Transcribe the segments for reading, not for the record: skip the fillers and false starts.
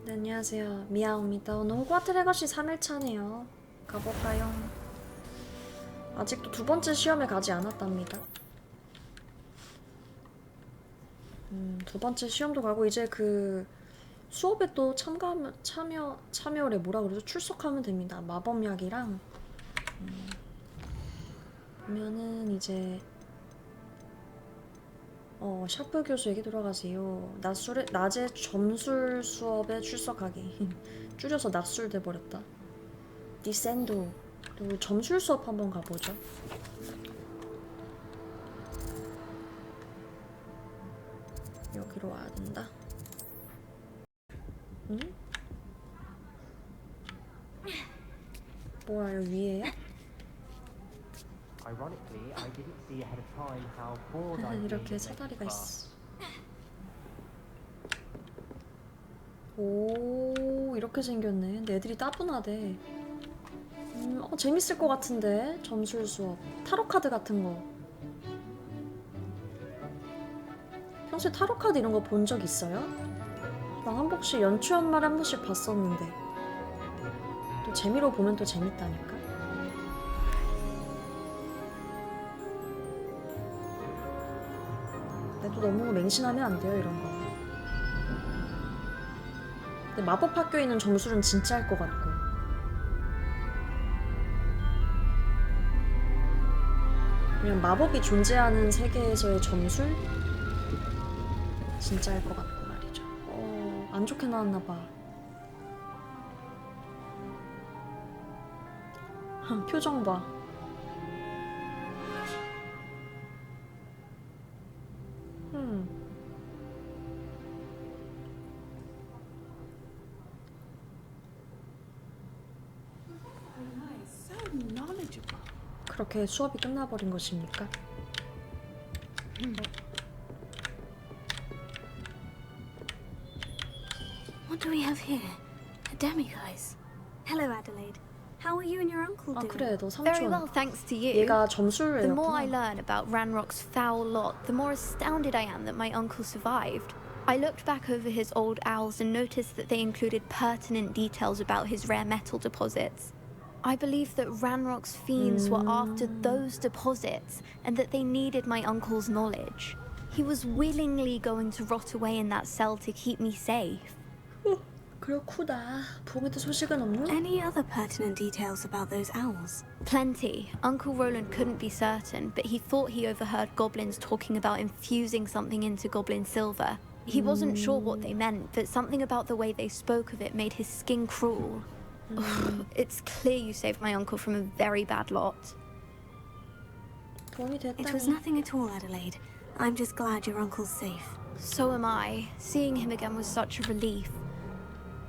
네, 안녕하세요. 미아오입니다. 오늘 호그와트 레거시 3일차네요. 가볼까요? 아직도 두 번째 시험에 가지 않았답니다. 두 번째 시험도 가고 이제 그 수업에 또 참여래 뭐라 그러죠? 출석하면 됩니다. 마법약이랑 보면은 이제 샤프 교수에게 돌아가세요. 낮에 점술 수업에 출석하기. 줄여서 낮술 돼버렸다. 디센도. 그리고 점술 수업 한번 가보죠. 여기로 와야 된다. 응? 뭐야, 여기 위에야? 이렇게 사다리가 있어. 오, 이렇게 생겼네. 근데 애들이 따분하대. 재밌을 것 같은데. 점술 수업. 타로 카드 같은 거. 평소에 타로 카드 이런 거 본 적 있어요? 나 한 번씩 연초연말에 한 번씩 봤었는데. 또 재미로 보면 또 재밌다니까. 근데 또 너무 맹신하면 안 돼요, 이런 거. 근데 마법 학교에 있는 점술은 진짜 할 것 같고. 그냥 마법이 존재하는 세계에서의 점술? 진짜 할 것 같고 말이죠. 안 좋게 나왔나봐. 표정 봐. 그렇게 수업이 끝나버린 것입니까? What do we have here? A demiguise. Hello, Adelaide. How are you and your uncle doing? 그래, 너 Very 삼촌. well, thanks to you. 얘가 점술을 The more I 했구나. learn about Ranrock's foul lot, the more astounded I am that my uncle survived. I looked back over his old owls and noticed that they included pertinent details about his rare metal deposits. I believe that Ranrock's fiends were after those deposits and that they needed my uncle's knowledge. He was willingly going to rot away in that cell to keep me safe. 그렇구나. 부엉이한테 소식은 없니? Any other pertinent details about those owls? Plenty. Uncle Roland couldn't be certain, but he thought he overheard goblins talking about infusing something into goblin silver. He wasn't sure what they meant, but something about the way they spoke of it made his skin crawl. It's clear you saved my uncle from a very bad lot. 도움이 It was 됐다니. nothing at all, Adelaide. I'm just glad your uncle's safe. So am I. Seeing him again was such a relief.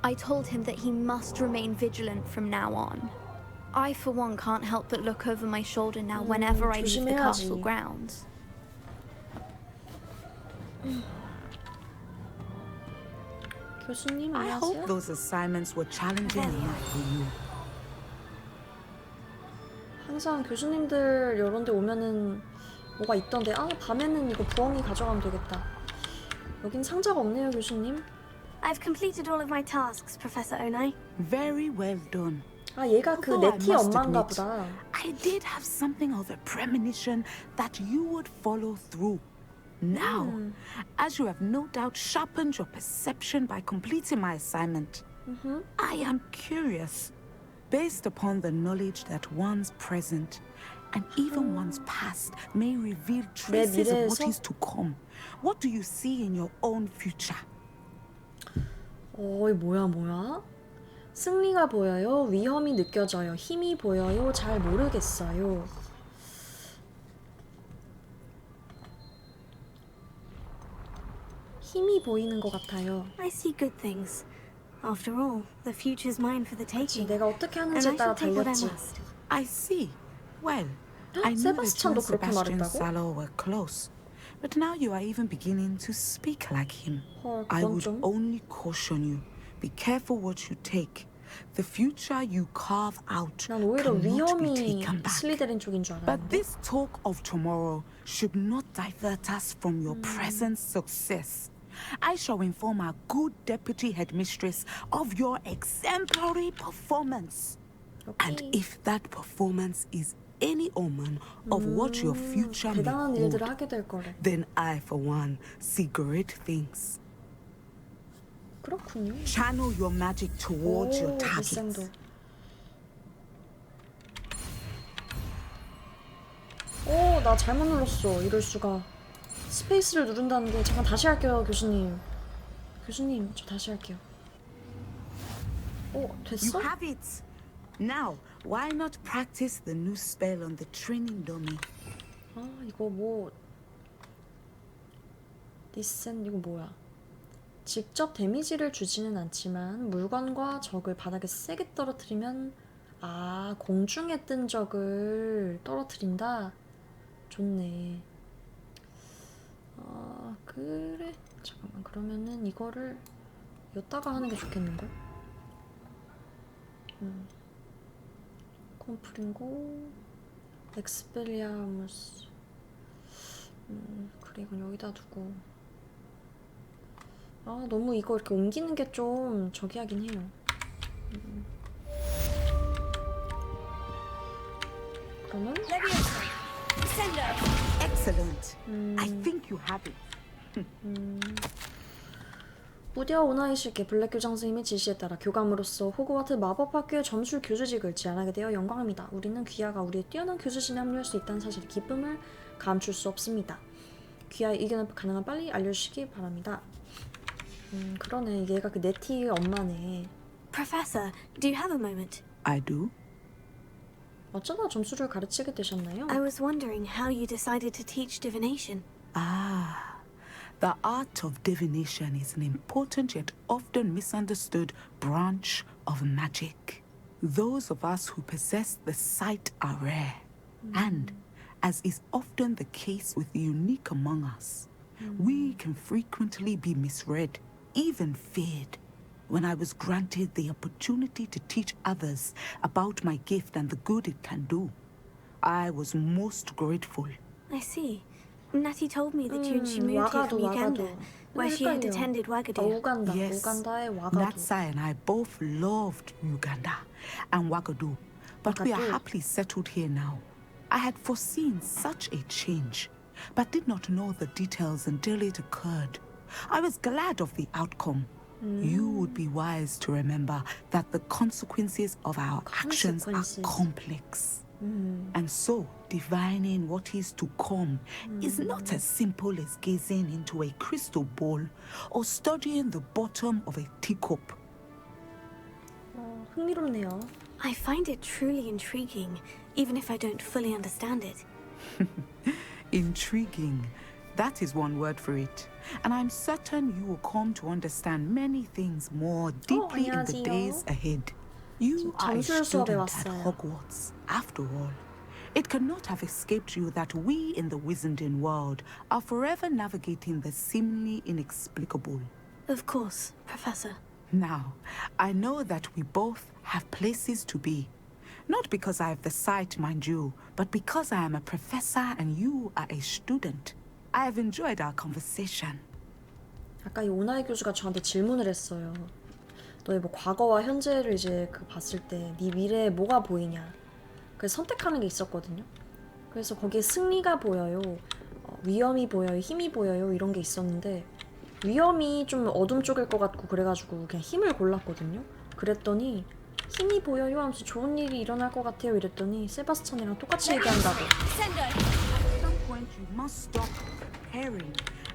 I told him that he must remain vigilant from now on. I, for one, can't help but look over my shoulder now whenever I leave the castle 조심해야지. grounds. 교수님 I 안녕하세요. hope those assignments were challenging enough for you. 항상 교수님들 이런 데 오면은 뭐가 있던데 밤에는 이거 부엉이 가져가면 되겠다. 여긴 상자가 없네요, 교수님. I've completed all of my tasks, Professor Onai. Very well done. 얘가 그 Although I 네티 must 엄마인가 admit, 보다. I did have something of a premonition that you would follow through. Now, as you have no doubt sharpened your perception by completing my assignment, I am curious, based upon the knowledge that one's present and even one's past may reveal traces of what 미래에서? is to come. What do you see in your own future? 이 뭐야? 승리가 보여요? 위험이 느껴져요? 힘이 보여요? 잘 모르겠어요. 힘이 보이는 것 같아요. I see good things. After all, the future's mine for the 그치, taking. 내가 어떻게 And 하는지에 I 따라 shall take what I 달렸지. must. I see. Well, I knew that you 세바스찬도 and 그렇게 Sebastian 말했다고? Sallow were close, but now you are even beginning to speak like him. I 그건 would 좀. only caution you. Be careful what you take. The future you carve out 난 오히려 cannot be 위험이 taken back. 슬리데린 쪽인 줄 But 알았는데. this talk of tomorrow should not divert us from your present success. I shall inform our good deputy headmistress of your exemplary performance. And 오케이. if that performance is any omen of what your future may 대단한 hold, 일들을 하게 될 거래. then I, for one, see great things. 그렇군요. Channel your magic towards your 오, targets. 디센도. 오, 나 잘못 눌렀어. 이럴 수가. 스페이스를 누른다는 게 잠깐 다시 할게요, 교수님. 교수님, 저 다시 할게요. 오, You 됐어? have it. Now, why not practice the new spell on the training dummy? 아, 이거 뭐 디센 이거 뭐야? 직접 데미지를 주지는 않지만 물건과 적을 바닥에 세게 떨어뜨리면 아, 공중에 뜬 적을 떨어뜨린다? 좋네. 아, 그래. 잠깐만, 그러면은 이거를 여기다가 하는 게 좋겠는걸? 콤프링고 엑스펠리아무스. 그래, 이건 여기다 두고. 아, 너무 이거 이렇게 옮기는 게 좀 저기 하긴 해요. 그러면 Excellent. I think you have it. 무디와 오나이시께 블랙 교장 선생님의 지시에 따라 교감으로서 호그와트 마법학교의 점술 교수직을 지원하게 되어 영광입니다. 우리는 귀하가 우리의 뛰어난 교수진에 합류할 수 있다는 사실의 기쁨을 감출 수 없습니다. 귀하의 의견을 가능한 빨리 알려주시기 바랍니다. 그러네. 얘가 그 네티의 엄마네. Professor, do you have a moment? I do. 어쩌다 점수를 가르치게 되셨나요? I was wondering how you decided to teach divination. Ah, the art of divination is an important yet often misunderstood branch of magic. Those of us who possess the sight are rare, and, as is often the case with the unique among us, we can frequently be misread, even feared. When I was granted the opportunity to teach others about my gift and the good it can do, I was most grateful. I see. Natty told me that you and she moved here 와가도 from Uganda, 와가도. where she had 헷갈려. attended 아, Wagadir. 우간다. Yes, 우간다의 와가도. Natsai and I both loved Uganda and Wagadu, but we are Wagadu. happily settled here now. I had foreseen such a change, but did not know the details until it occurred. I was glad of the outcome. You would be wise to remember that the consequences of our actions are Consequences. complex. And so, divining what is to come is not as simple as gazing into a crystal ball or studying the bottom of a teacup. 흥미롭네요. I find it truly intriguing, even if I don't fully understand it. Intriguing. That is one word for it. And I'm certain you will come to understand many things more deeply in the 안녕하세요. days ahead. You are a 점술 수업에 student at 왔어요. Hogwarts, after all. It cannot have escaped you that we in the Wizarding world are forever navigating the seemingly inexplicable. Of course, Professor. Now, I know that we both have places to be. Not because I have the sight, mind you, but because I am a professor and you are a student. I have enjoyed our conversation. 아까 이 오나이 교수가 저한테 질문을 했어요. 너의 뭐 과거와 현재를 이제 그 봤을 때 네 미래에 뭐가 보이냐. 그래서 선택하는 게 있었거든요. 그래서 거기에 승리가 보여요. 위험이 보여요. 힘이 보여요. 이런 게 있었는데 위험이 좀 어둠 쪽일 것 같고 그래가지고 그냥 힘을 골랐거든요. 그랬더니 힘이 보여요 하면서 좋은 일이 일어날 것 같아요 이랬더니 세바스찬이랑 똑같이 얘기한다고. At some point, you must stop preparing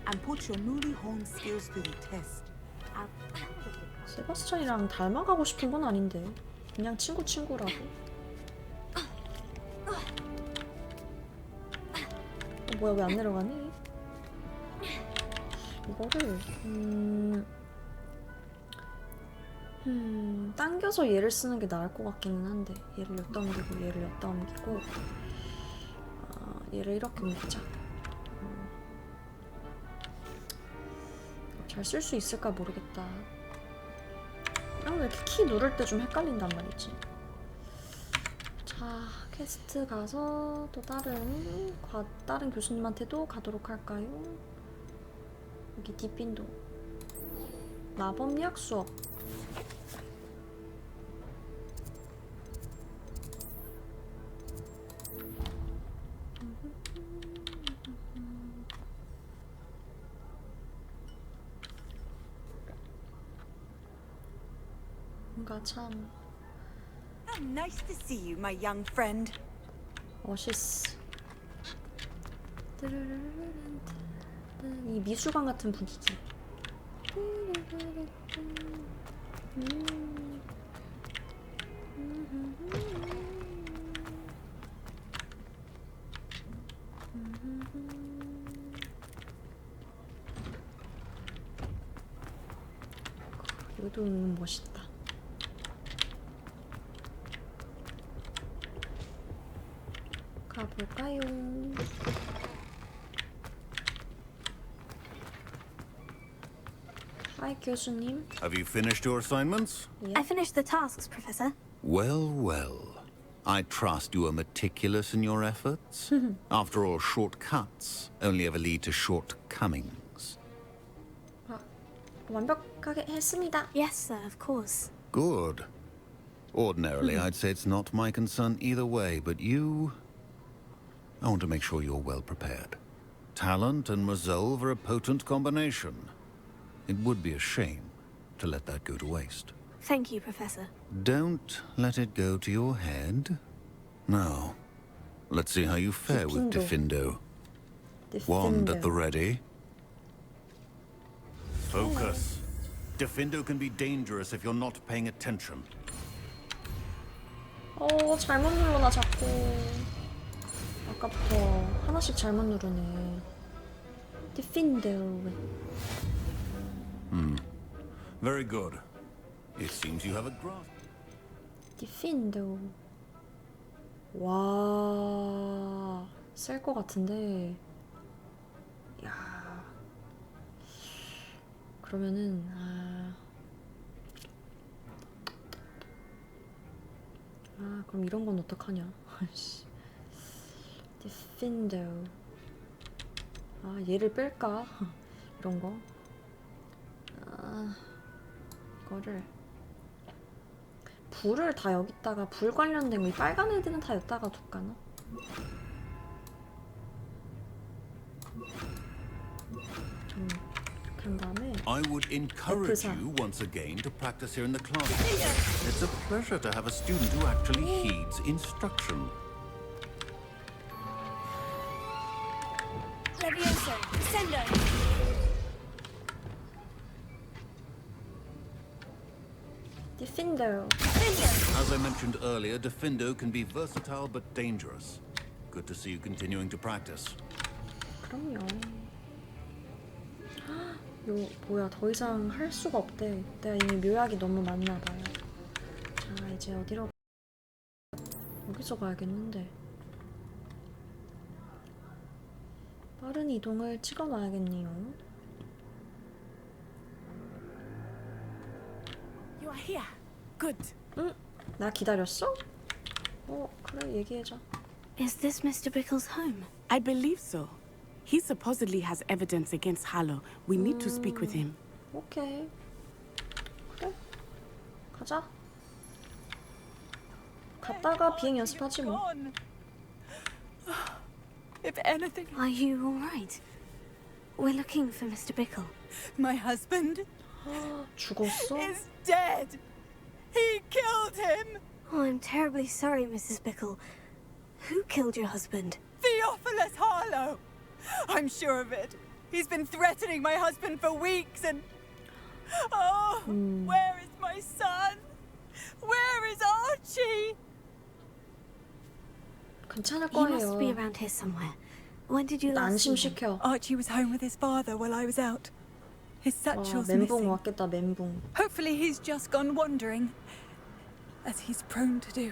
and put your newly honed skills to the test. 세바스찬이랑 닮아가고 싶은 건 아닌데 그냥 친구라고. 뭐야 왜 안 내려가니? 이거를 당겨서 얘를 쓰는 게 나을 것 같기는 한데 얘를 여기다 옮기고 얘를 여기다 옮기고 얘를 이렇게 옮기자. 잘 쓸 수 있을까 모르겠다. 왜 이렇게 키 누를 때 좀 헷갈린단 말이지. 자, 퀘스트 가서 또 다른 교수님한테도 가도록 할까요? 여기 딥빈도 마법약 수업. 뭔가 참 How nice to see you, my young friend. 멋있어. 이 미술관 같은 분위기. 여기도 멋있다. 가볼까요? 하이 교수님. Have you finished your assignments? I finished the tasks, Professor. Well, well. I trust you are meticulous in your efforts. After all, shortcuts only ever lead to shortcomings. 완벽하게 했습니다. Yes, sir, of course. Good. Ordinarily, I'd say it's not my concern either way, but you... I want to make sure you're well prepared. Talent and resolve are a potent combination. It would be a shame to let that go to waste. Thank you, Professor. Don't let it go to your head. Now, let's see how you fare with Diffindo. Wand at the ready. Focus. Diffindo can be dangerous if you're not paying attention. 잘못 눌러나 자꾸. 아까부터 하나씩 잘못 누르네. Diffindo. Very good. It seems you have a grasp. Diffindo. 와, 셀 것 같은데. 야. 그러면은 그럼 이런 건 어떡하냐? Diffindo. 얘를 뺄까? 이런 거. 이거를 불을 다 여기다가 불 관련된 거, 이 빨간 애들은 다 여기다가 둘까나? 그런 다음에 I would encourage you once again to practice here in the class. It's a pleasure to have a student who actually heeds instruction. Levioso, Descendo. Diffindo. As I mentioned earlier, Diffindo can be versatile but dangerous. Good to see you continuing to practice. 그럼요. 뭐야, 더 이상 할 수가 없대. 내가 이미 묘약이 너무 많나 봐요. 자, 이제 어디로? 여기서 가야겠는데. 빠른 이동을 찍어놔야겠네요. You are here. Good. 응? 나 기다렸어? 그래, 얘기해줘. Is this Mr. Bickle's home? I believe so. He supposedly has evidence against Harlow. We need to speak with him. 오케이. 그래. 가자. 갔다가 비행 연습하지 뭐. If anything, Are you all right? We're looking for Mr. Bickle. my husband 죽었어? is dead. He killed him. Oh, I'm terribly sorry, Mrs. Bickle. Who killed your husband? Theophilus Harlow. I'm sure of it. He's been threatening my husband for weeks and... Oh, where is my son? Where is Archie? 괜찮을 He must be 거예요. around here somewhere. When did you 나 last see him? 안심시켜. Archie was home with his father while I was out. His satchel's 멘붕 missing. 왔겠다, 멘붕. Hopefully he's just gone wandering, as he's prone to do.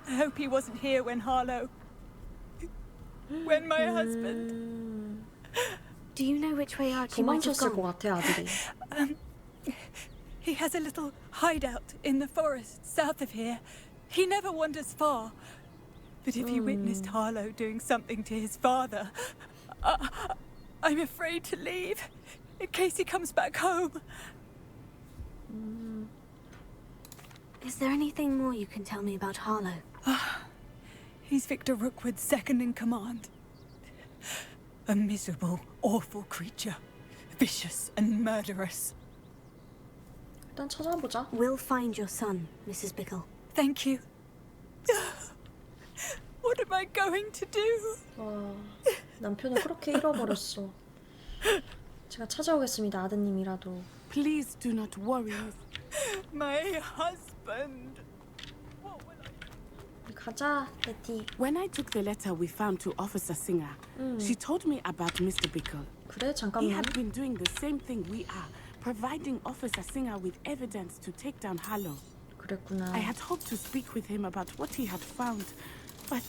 I hope he wasn't here when Harlow... when my husband... Do you know which way Archie might have 도망쳤을 것 gone? 같아, 아들이. He has a little hideout in the forest south of here. He never wanders far. But if he witnessed Harlow doing something to his father, I'm afraid to leave in case he comes back home. Is there anything more you can tell me about Harlow? He's Victor Rookwood's second in command. A miserable, awful creature. Vicious and murderous. 일단 찾아보자. We'll find your son, Mrs. Bickle. Thank you. What am I going to do? 와, 남편을 그렇게 잃어버렸어. 제가 찾아오겠습니다, 아드님이라도. Please do not worry. My husband. What will I 우리 가자, 레티. When I took the letter we found to Officer Singer, she told me about Mr. Bickle. 그래, He 잠깐만. had been doing the same thing we are, providing Officer Singer with evidence to take down Harlow. 그랬구나. I had hoped to speak with him about what he had found, but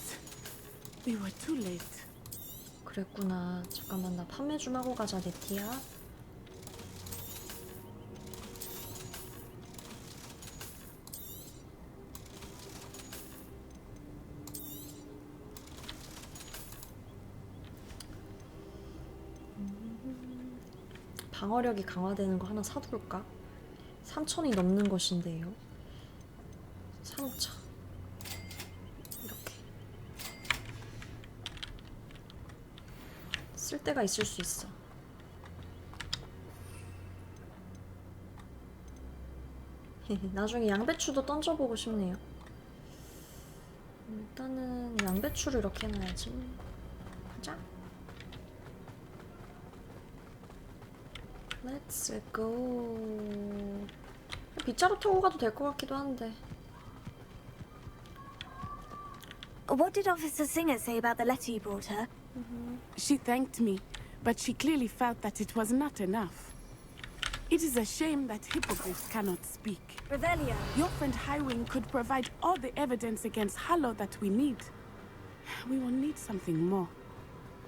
we were too late. 그랬구나. 잠깐만, 나 판매 좀 하고 가자, 레티야. 방어력이 강화되는 거 하나 사둘까? 3,000이 넘는 것인데요. 3,000. 이렇게. 쓸 데가 있을 수 있어. 나중에 양배추도 던져보고 싶네요. 일단은 양배추를 이렇게 해놔야지. 가자. Let's go. 빗자루 타고 가도 될 것 같기도 한데. What did Officer Singer say about the letter you brought her? She thanked me, but she clearly felt that it was not enough. It is a shame that hippogriffs cannot speak. Revelio. Your friend Highwing could provide all the evidence against Harlow that we need. We will need something more.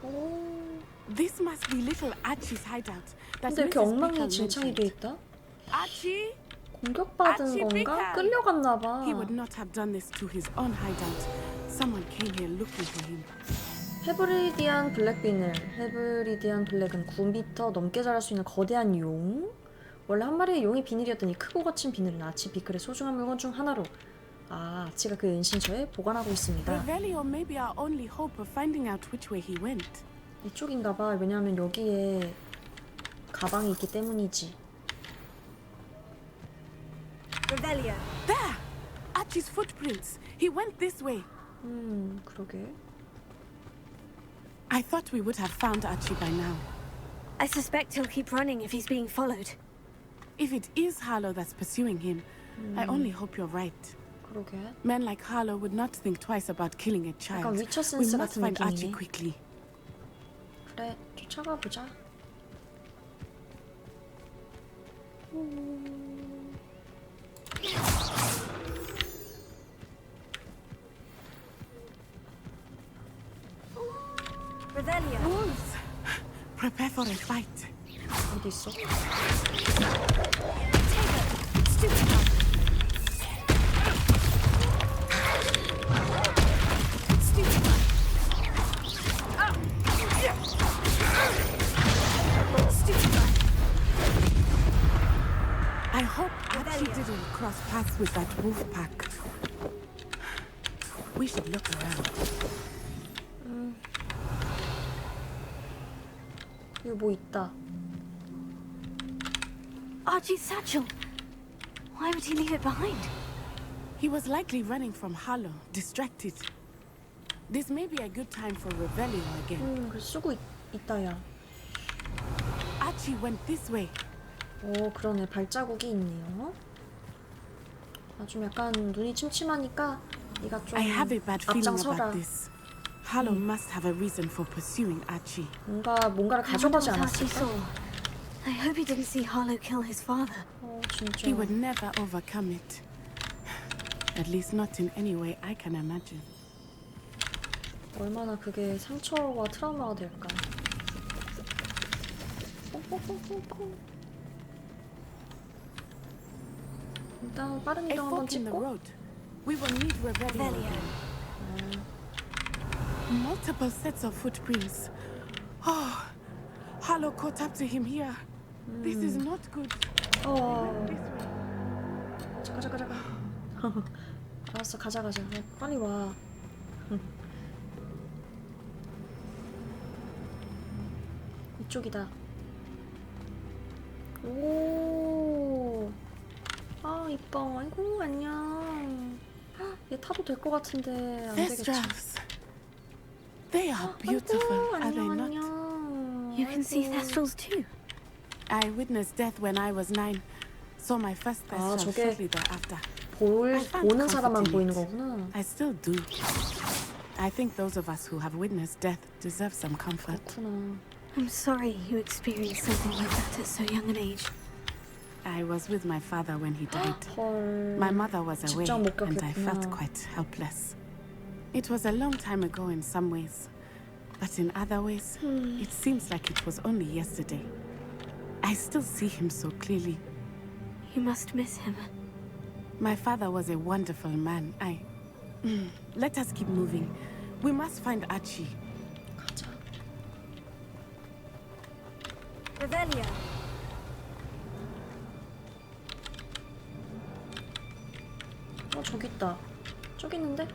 오. This must be little Archie's hideout. That 근데 이렇게 Mrs. 엉망진창이 돼 Bickle mentioned. 있다? Archie? 공격받은 아치 건가? 비칸. 끌려갔나 봐. He would not have done this to his own hideout. Someone came here looking for him. 헤브리디안 블랙비늘. 헤브리디안 블랙은 9m 넘게 자랄 수 있는 거대한 용? 원래 한 마리의 용이 비늘이었더니 크고 거친 비늘은 아치 비클의 소중한 물건 중 하나로. 아, 아치가 그 은신처에 보관하고 있습니다. Revelio may be our only hope of finding out which way he went. 이쪽인가 봐. 왜냐하면 여기에 가방이 있기 때문이지. Revelio. There! Archie's footprints. He went this way. 그러게. I thought we would have found Archie by now. I suspect he'll keep running if he's being followed. If it is Harlow that's pursuing him, I only hope you're right. 그러게. Men like Harlow would not think twice about killing a child. 약간 위쳐 We 센스 must 같은 find Archie 느낌이네. quickly. 그래, 쫓아가 보자. Revelio. Wolves! Prepare for a fight. 어디 있어? I hope Archie didn't cross paths with that wolf pack. We should look around. 여기 뭐 있다. Archie's satchel. Why would he leave it behind? He was likely running from Harlow, distracted. This may be a good time for Revelio again. 그래 쓰고 있다, 야. Archie went this way. 오, 그러네. 발자국이 있네요. 아, 좀 약간 눈이 침침하니까 네가 좀 I have a bad feeling 앞장서라. about this. Harlow must have a reason for pursuing Archie. 뭔가를 I wonder 가져가지 what Archie 않았을까? saw. I hope he didn't see Harlow kill his father. 진짜. He would never overcome it. At least not in any way I can imagine. 얼마나 그게 상처와 트라우마가 될까. 뽕뽕뽕뽕뽕. 일단 빠른 A 이동 한번 fork in the 찍고. road. We will need Revelio. Revelio. Multiple sets of footprints. Oh, Harlow caught up to him here. This is not good. 어. 잠깐. 알았어, 가자. 빨리 와. 이쪽이다. 오. 아, 이뻐. 아이고, 안녕. 얘 타도 될 것 같은데 안 These 되겠지. drafts. They are beautiful, 아이고, are they 안녕, not? 안녕. You can see 아이고. Thestrals too. I witnessed death when I was 9. Saw my first 아, Thestral 저게 shortly thereafter. 보는 사람만 보이는 거구나. I still do. I think those of us who have witnessed death deserve some comfort. 그렇구나. I'm sorry you experienced something like that at so young an age. I was with my father when he died. 헐. My mother was away, 직접 and I felt 목격했구나. quite helpless. It was a long time ago in some ways, but in other ways, it seems like it was only yesterday. I still see him so clearly. You must miss him. My father was a wonderful man. Let us keep moving. We must find Archie. 가자. Revelio. 저기 있다. 저기 있는데?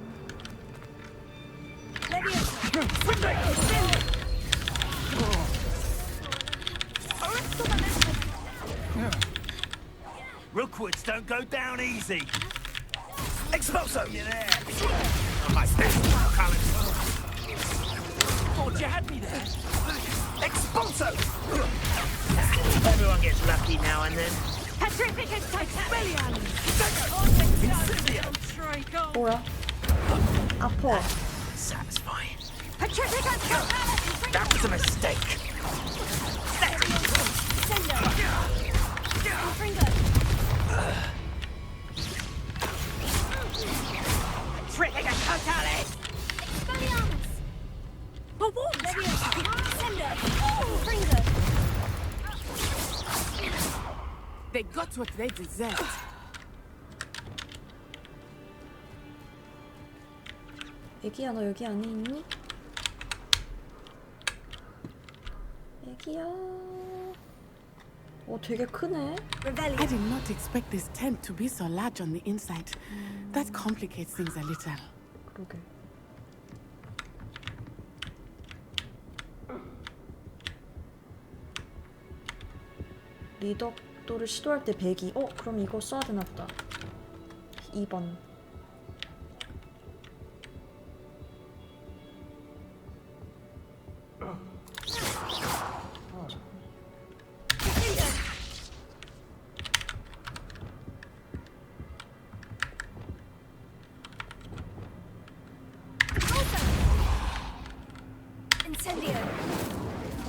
Rookwoods don't go down easy. Expulso! You there? On my step. Thought you had me there. Expulso! Everyone gets lucky now and then. 뭐야? 아파. Satisfying. That was a mistake. They got what they deserved. 애기야, 너 여기 안에 있니? 애기야. 되게 크네. I did not expect this tent to be so large on the inside. That complicates things a little. 그러게. 리덕도를 시도할 때 100이. 그럼 이거 써야 되나 보다. 2번.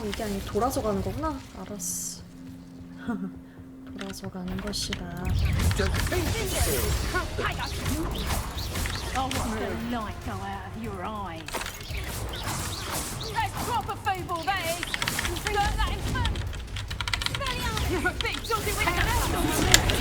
이게 아니 돌아서 가는 거구나. 알았어. 돌아서 가는 것이다. I watched the light go out of your eyes. That's proper football, that is. Learn that in fun. You're a big doggy with an amateur.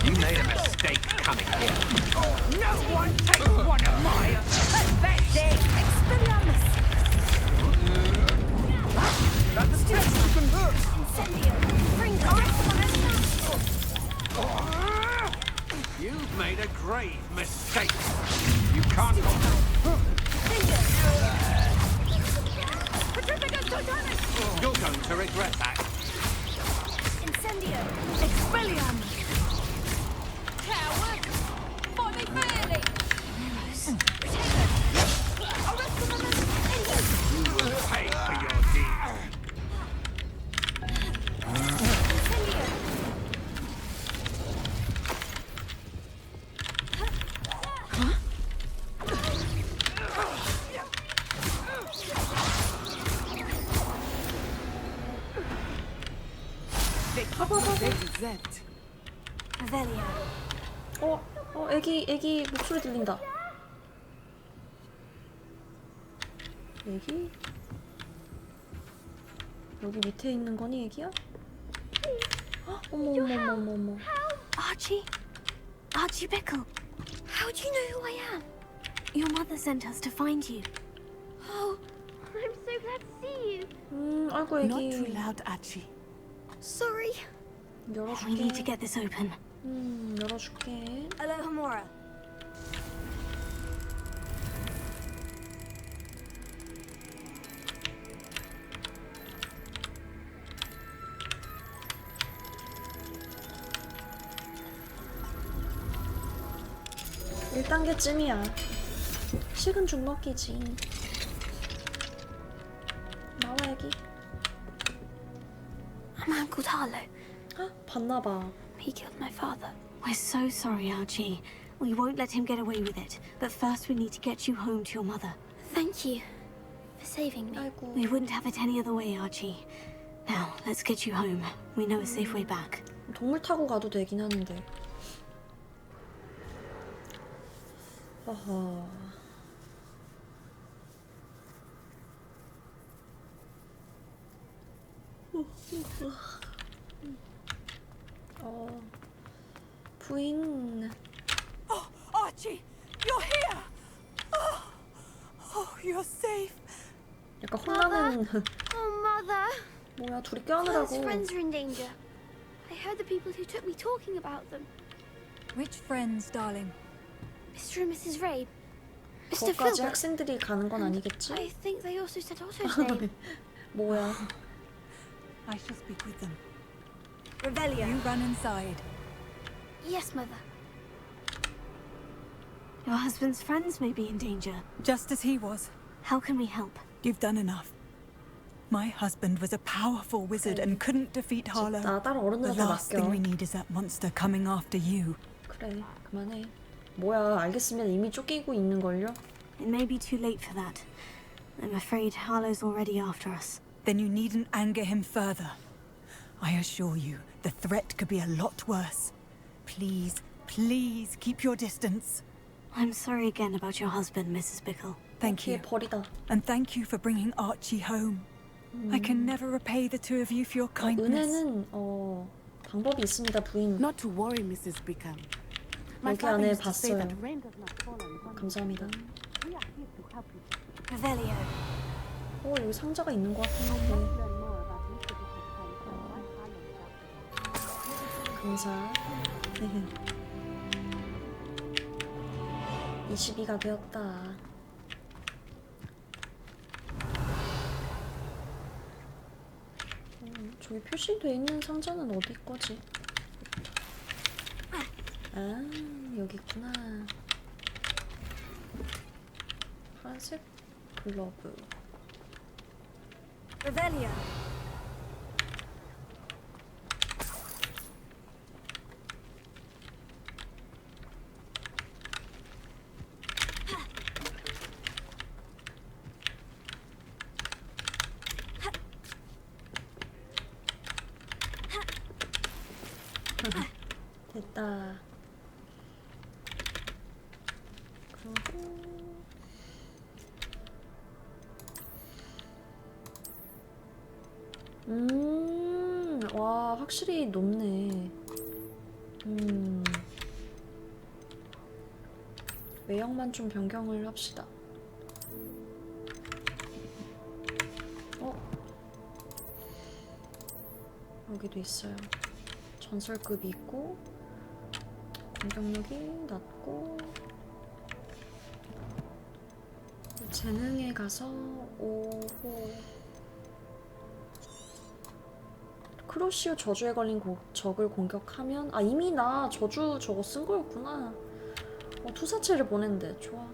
You made a mistake coming here. No one takes one of my pathetic. Expelliarmus. That's the stress you can hurt. You've made a grave mistake. You can't. You're going to regret that. Expelliarmus. Coward. Fight me fairly. You will pay for your deeds. They deserved. Revelio. 애기 목소리 들린다. 애기? 여기 밑에 있는 거니 애기야? 헉, 어머. Archie? Archie Bickle. How do you know who I am? Your mother sent us to find you. Oh, I'm so glad to see you. 아이고 Not too 애기. loud, Archie. Sorry. We 열어줄게. need to get this open. 열어줄게. Aloha Mora. 일 1단계쯤이야. 식은 죽 먹기지. 나와 애기. A man called Harlow. 봤나봐. He killed my father. We're so sorry, Archie. We won't let him get away with it. But first we need to get you home to your mother. Thank you for saving me. 아이고. We wouldn't have it any other way, Archie. Now, let's get you home. We know a safe way back. 동물 타고 가도 되긴 하는데. 어허. 부인. Oh, Archie, you're here. Oh, you're safe. 약간 혼나는. Oh, Mother. 뭐야, 둘이 Father's 껴안으라고. friends are in danger. I heard the people who took me talking about them. Which friends, darling? Mr. and Mrs. Rabe. Mr. 거기까지 Philbert. 학생들이 가는 건 아니겠지? I think they also said Otto's name. 뭐야. I shall speak with them. Revelio. You run inside. Yes, Mother. Your husband's friends may be in danger. Just as he was. How can we help? You've done enough. My husband was a powerful wizard and couldn't defeat Harlow. 나 다른 The 어른들한테 last thing we 맡겨. need is that monster coming after you. 그래, 그만해. 뭐야, 알겠으면 이미 쫓기고 있는걸요? It may be too late for that. I'm afraid Harlow's already after us. Then you needn't anger him further. I assure you, the threat could be a lot worse. Please, please keep your distance. I'm sorry again about your husband, Mrs. Bickle. Thank you. 걔 버리다. And thank you for bringing Archie home. I can never repay the two of you for your kindness. 은혜는 방법이 있습니다, 부인. Not to worry, Mrs. Bickham. My 여기 father 안에 used to say 봤어요. that rain does not fall on one. 감사합니다. We are here to help you. Revelio. 여기 상자가 있는 것 같은데. Learn more about Mr. Bickham's time and why Harlow is after him. 감사. 22가 되었다. 저기 표시되어 있는 상자는 어디 거지? 아, 여기 있구나. 파란색 글러브. Revelio. 됐다. 와, 확실히 높네. 외형만 좀 변경을 합시다. 여기도 있어요. 전설급이 있고 공격력이 낮고 재능에 가서 5호 크로시오 저주에 걸린 적을 공격하면 이미 나 저주 저거 쓴 거였구나. 투사체를 보낸대. 좋아.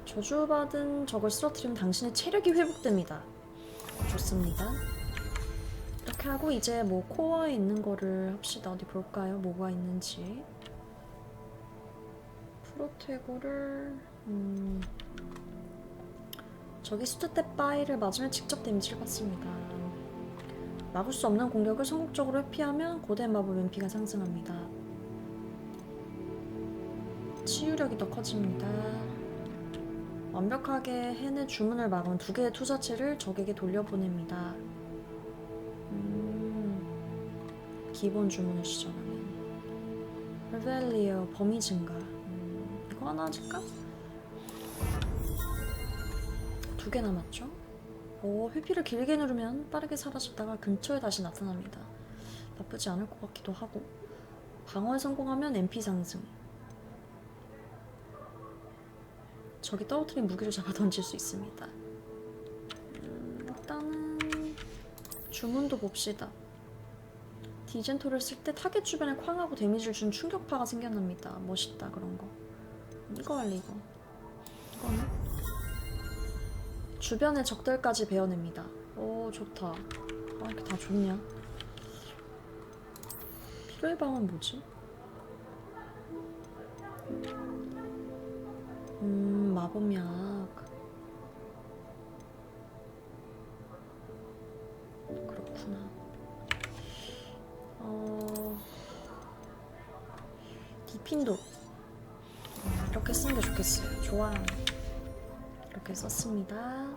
저주받은 적을 쓰러뜨리면 당신의 체력이 회복됩니다. 좋습니다. 이렇게 하고 이제 뭐 코어에 있는 거를 합시다. 어디 볼까요? 뭐가 있는지. 프로테고를 저기 수트대 바위를 맞으면 직접 데미지를 받습니다. 막을 수 없는 공격을 성공적으로 회피하면 고대 마법 MP가 상승합니다. 치유력이 더 커집니다. 완벽하게 해내 주문을 막은 2개의 투사체를 적에게 돌려보냅니다. 기본 주문을 시전하면 레벨리어 범위 증가. 이거 하나 할까? 2개 남았죠? 오, 회피를 길게 누르면 빠르게 사라졌다가 근처에 다시 나타납니다. 나쁘지 않을 것 같기도 하고. 방어에 성공하면 MP 상승. 적이 떨어뜨린 무기를 잡아 던질 수 있습니다. 일단은 주문도 봅시다. 디젠토를 쓸 때 타겟 주변에 쾅하고 데미지를 준 충격파가 생겨납니다. 멋있다 그런 거. 이거 할래 이거. 이거는 주변의 적들까지 베어냅니다. 오 좋다. 아 이렇게 다 좋냐? 필요의 방은 뭐지? 마법약. 그렇구나. 디핀도 이렇게 쓰는 게 좋겠어요. 좋아. 이렇게 썼습니다.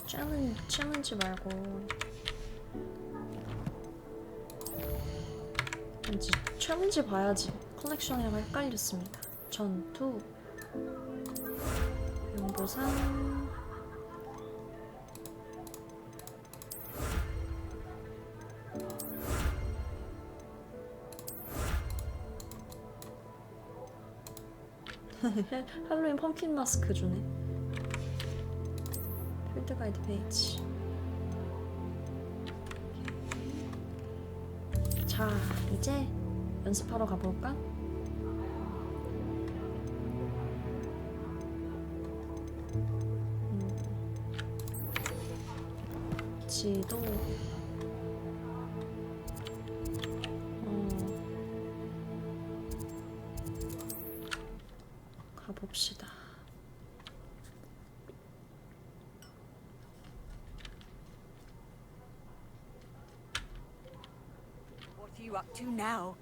챌린지 말고 왠지 챌린지 봐야지. 컬렉션이랑 헷갈렸습니다. 전투 연보상 할로윈 펌킨 마스크 주네. 필드 가이드 페이지. 자, 이제 연습하러 가볼까? 지도 가봅시다. What are you up to now?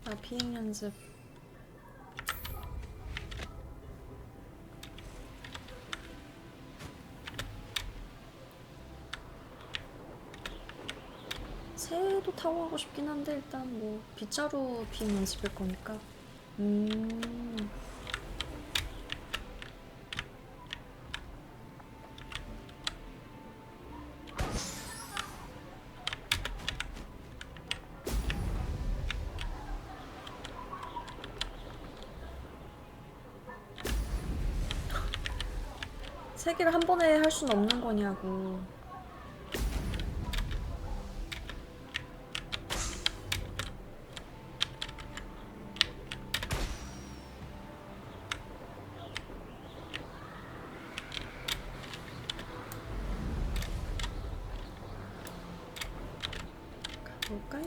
나 비행 연습. 새도 타고 가고 싶긴 한데 일단 뭐 빗자루 비행 연습일 거니까. 세 개를 한 번에 할 수는 없는 거냐고. 가볼까요?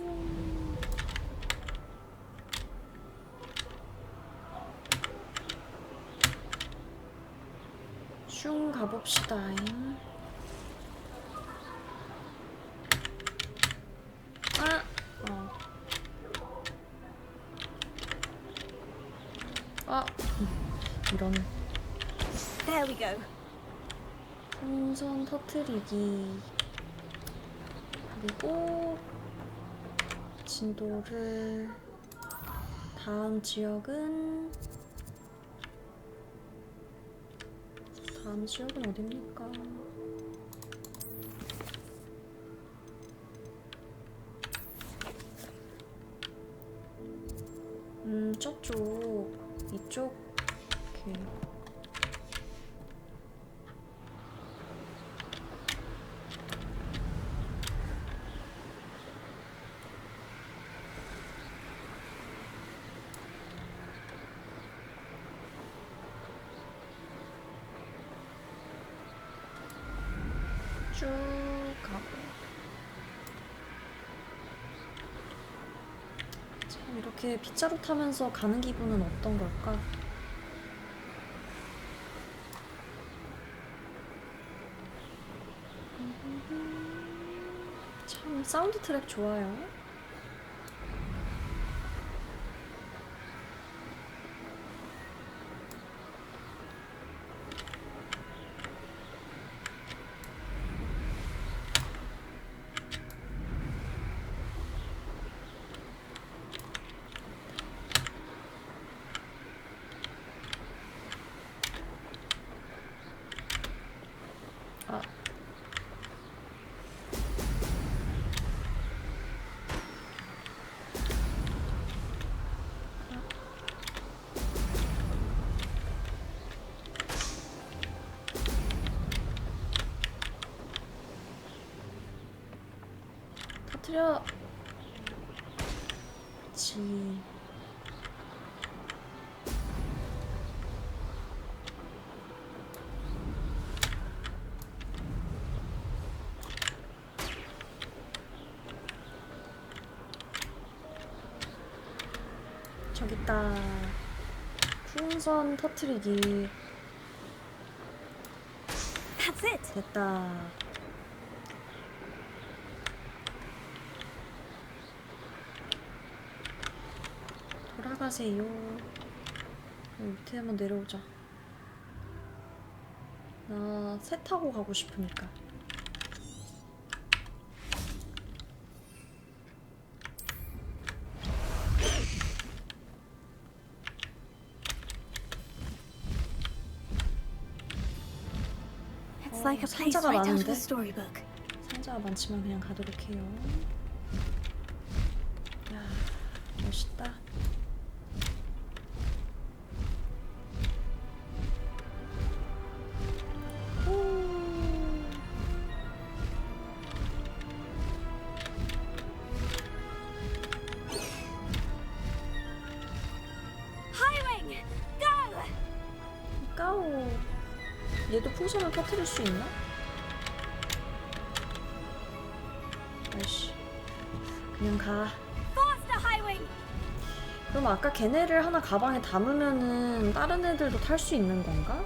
슝 가봅시다. 이런. There we go. 풍선 터트리기. 그리고 진도를 다음 지역은 어딥니까? 저쪽 이쪽 이렇게. 쭉 가고. 참 이렇게 빗자루 타면서 가는 기분은 어떤 걸까? 참 사운드 트랙 좋아요. 때려. 지. 저기 있다. 풍선 터트리기. That's it. 됐다. 돌아가세요. 밑에 한번 내려오자. 나 새 타고 가고 싶으니까. It's like a place 상자가 right out of 많은데? a storybook. 상자가 많지만 그냥 가도록 해요. 야, 멋있다. Highwing, go! 까오. 얘도 풍선을 터뜨릴 수 있나? 아이씨. 그냥 가. Faster, Highwing! 그럼 아까 걔네를 하나 가방에 담으면은 다른 애들도 탈 수 있는 건가?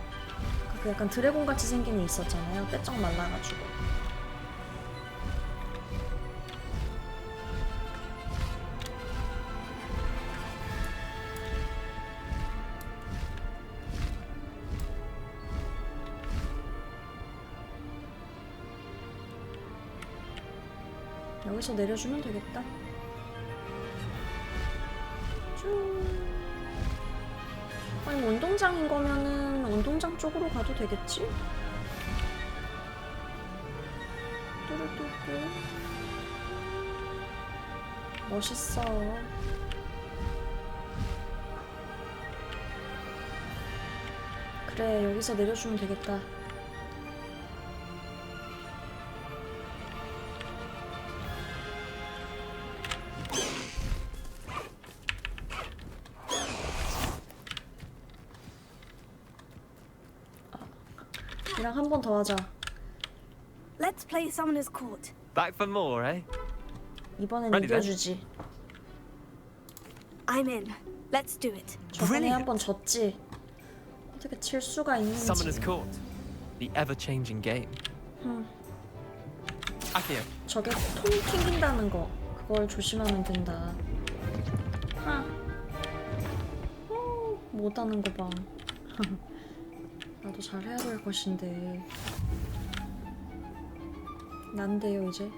그 약간 드래곤 같이 생긴 애 있었잖아요. 빼쩍 말라가지고. 여기서 내려주면 되겠다. 쭉. 아니 운동장인 거면은 운동장 쪽으로 가도 되겠지? 뚜루뚜뚜. 멋있어. 그래, 여기서 내려주면 되겠다. 이랑 한 번 더 하자. Let's play Summoner's Court. Back for more, eh? 이번엔 Ready then? 이겨주지. I'm in. Let's do it. 저번에 Brilliant. 한 번 졌지. 어떻게 칠 수가 있는지. Summoner's Court. The ever-changing game. Akio, 저게 통 튕긴다는 거. 그걸 조심하면 된다. 하. 못하는 거 봐. 나도 잘해야 될 것인데. 난데요 이제.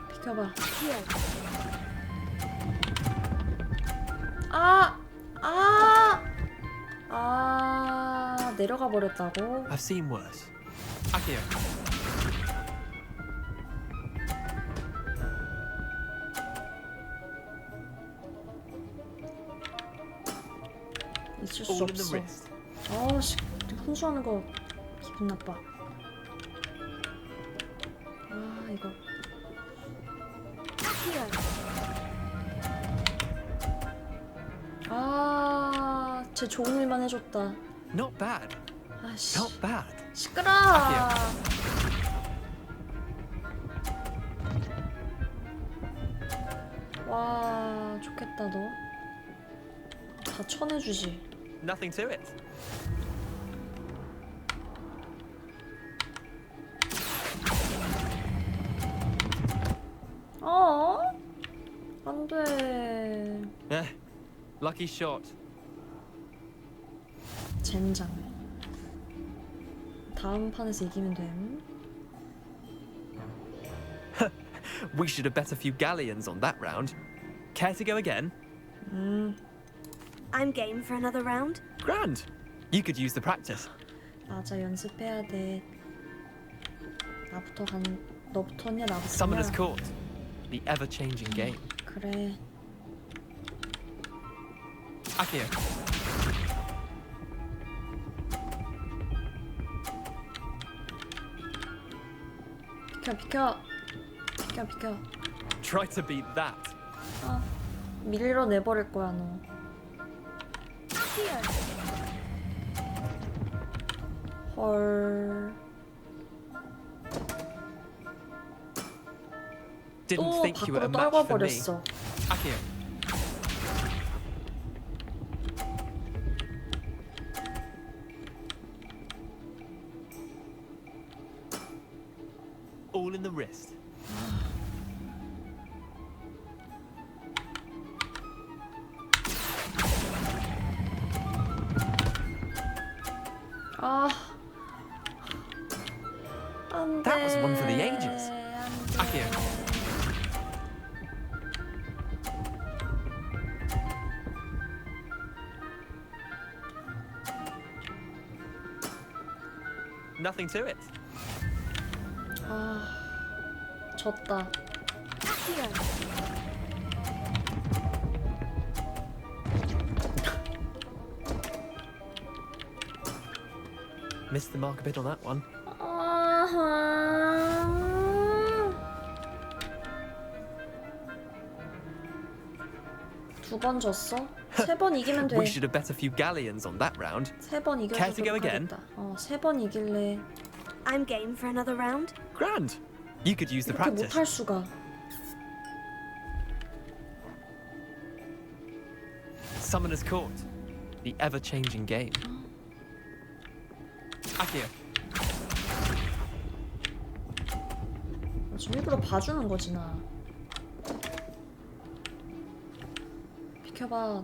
비켜봐. 내려가 버렸다고? I've seen worse. Akio, 있을 수 all in the 없어. wrist. 씨, 훈수하는 거 기분 나빠. 이거. 쟤 좋은 일만 해줬다. Not bad. 아씨, Not bad. 시끄러. 와, 좋겠다 너. 다 쳐내주지. Nothing to it. 안 돼. Lucky shot. 젠장. 다음 판에서 이기면 됨. We should have bet a few galleons on that round. Care to go again? I'm game for another round. Grand. You could use the practice. 맞아, 연습해야 돼. 너부터냐 나부터냐. Summoner's Court. The ever-changing game. 그래. Akio. 비켜 비켜 비켜 비켜. Try to beat that. 아 밀려내버릴 거야 너. 헐. Didn't 또 think you were a 밖으로 match for me. 떨궈버렸어. Akio. All in the wrist. 아. 안 돼. That was one for the ages. 안 Akio. Nothing to it. 아. 졌다. Missed the mark a bit on that one. 두 번 졌어? 세 번 이기면 돼. We should have bet a few galleons on that round. 세 번 Care to go 이겨주도록 again? 하겠다. 세 번 이길래 I'm game for another round. Grand. You could use the 이렇게 practice. 못할 수가. Summoner's Court. The ever-changing game. Akio. 지금 일부러 봐주는 거지 나. 비켜봐.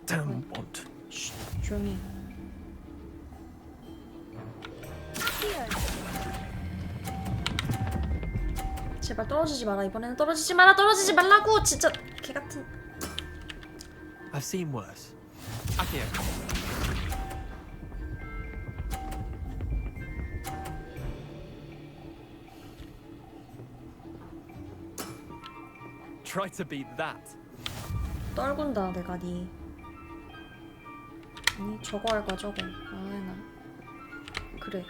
Don't want. 쉿, 조용히. 제발 떨어지지 마라. 이번에는 떨어지지 마라. 떨어지지 말라고. 진짜 개 같은. I've seen worse. Akio. Try to beat that. 떨군다 내가 니. 아니 저거 할 거야 저거. 나. 그래.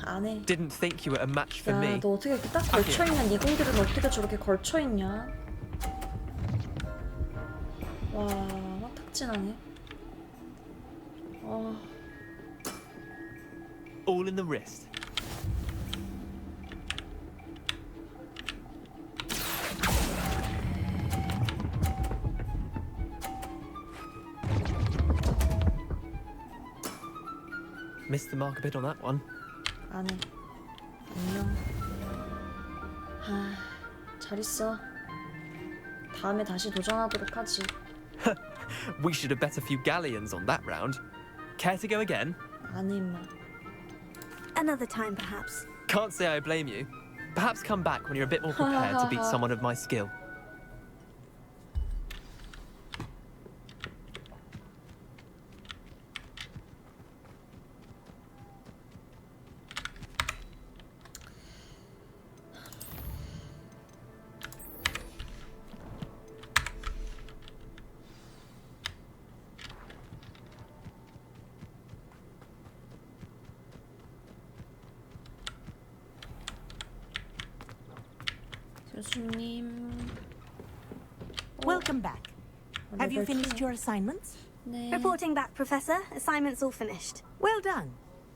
안 해. Didn't think you were a match for 야, me. 너 어떻게 이렇게 딱 걸쳐있냐? 네 공들은 어떻게 저렇게 걸쳐있냐? 와, 탁진하네. All in the wrist. Missed the mark a bit on that one. 안 해. 안녕. 잘 있어. 다음에 다시 도전하도록 하지. We should have bet a few galleons on that round. Care to go again? 안 해, 임마. Another time, perhaps. Can't say I blame you. Perhaps come back when you're a bit more prepared to beat someone of my skill. 교수님. Welcome back. Have you finished your assignments? 네. Reporting back, Professor. Assignment's all finished. Well done.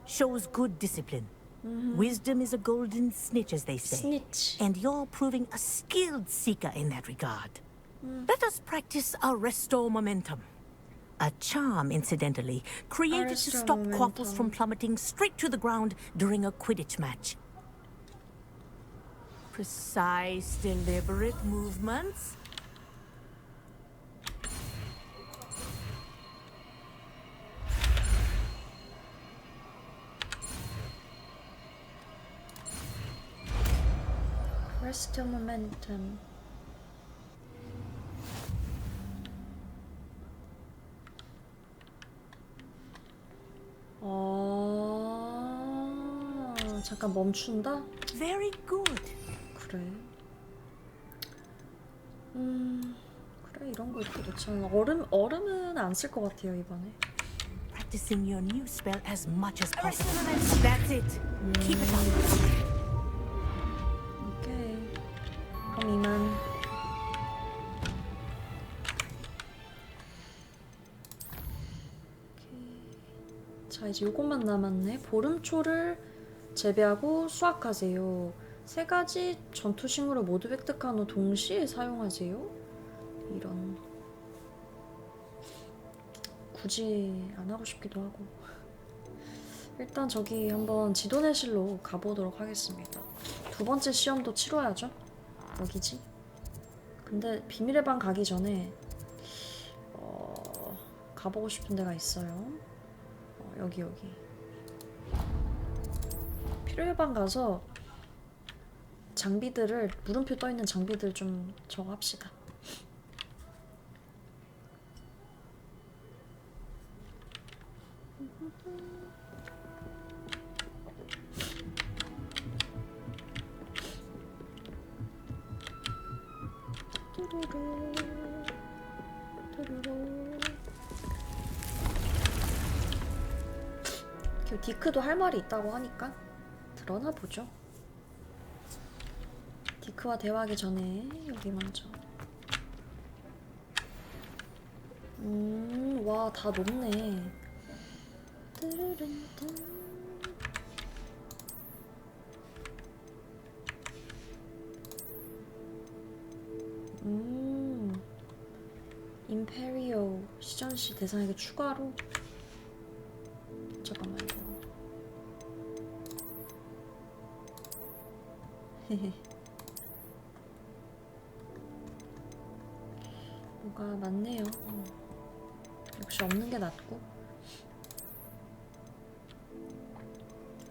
Shows good discipline. Wisdom is a golden snitch, as they say. 스니치. And you're proving a skilled seeker in that regard. Let us practice Arresto Momentum. A charm, incidentally, created to Arresto stop quaffles Momentum. from plummeting straight to the ground during a Quidditch match. Precise, deliberate movements. Rest momentum. 잠깐 멈춘다? Very good. 그래. 이런 거 이렇게 놓자면 얼음은 안 쓸 것 같아요 이번에. Practicing your new spell as much as possible. That's it. Keep it up. 오케이. 그럼 이만. 오케이. 자 이제 요것만 남았네. 보름초를 재배하고 수확하세요. 3가지 전투식물을 모두 획득한 후 동시에 사용하세요. 이런. 굳이 안 하고 싶기도 하고. 일단 저기 한번 지도내실로 가보도록 하겠습니다. 2번째 시험도 치러야죠. 여기지? 근데 비밀의 방 가기 전에 가보고 싶은 데가 있어요. 여기 필요의 방 가서 장비들을 물음표 떠있는 장비들 좀 저거 합시다. 디크도 할 말이 있다고 하니까 들어나 보죠. 디크와 대화하기 전에 여기 먼저. 와, 다 높네. 임페리오 시전시 대상에게 추가로. 잠깐만 이거. 뭐가 많네요. 역시 없는 게 낫고.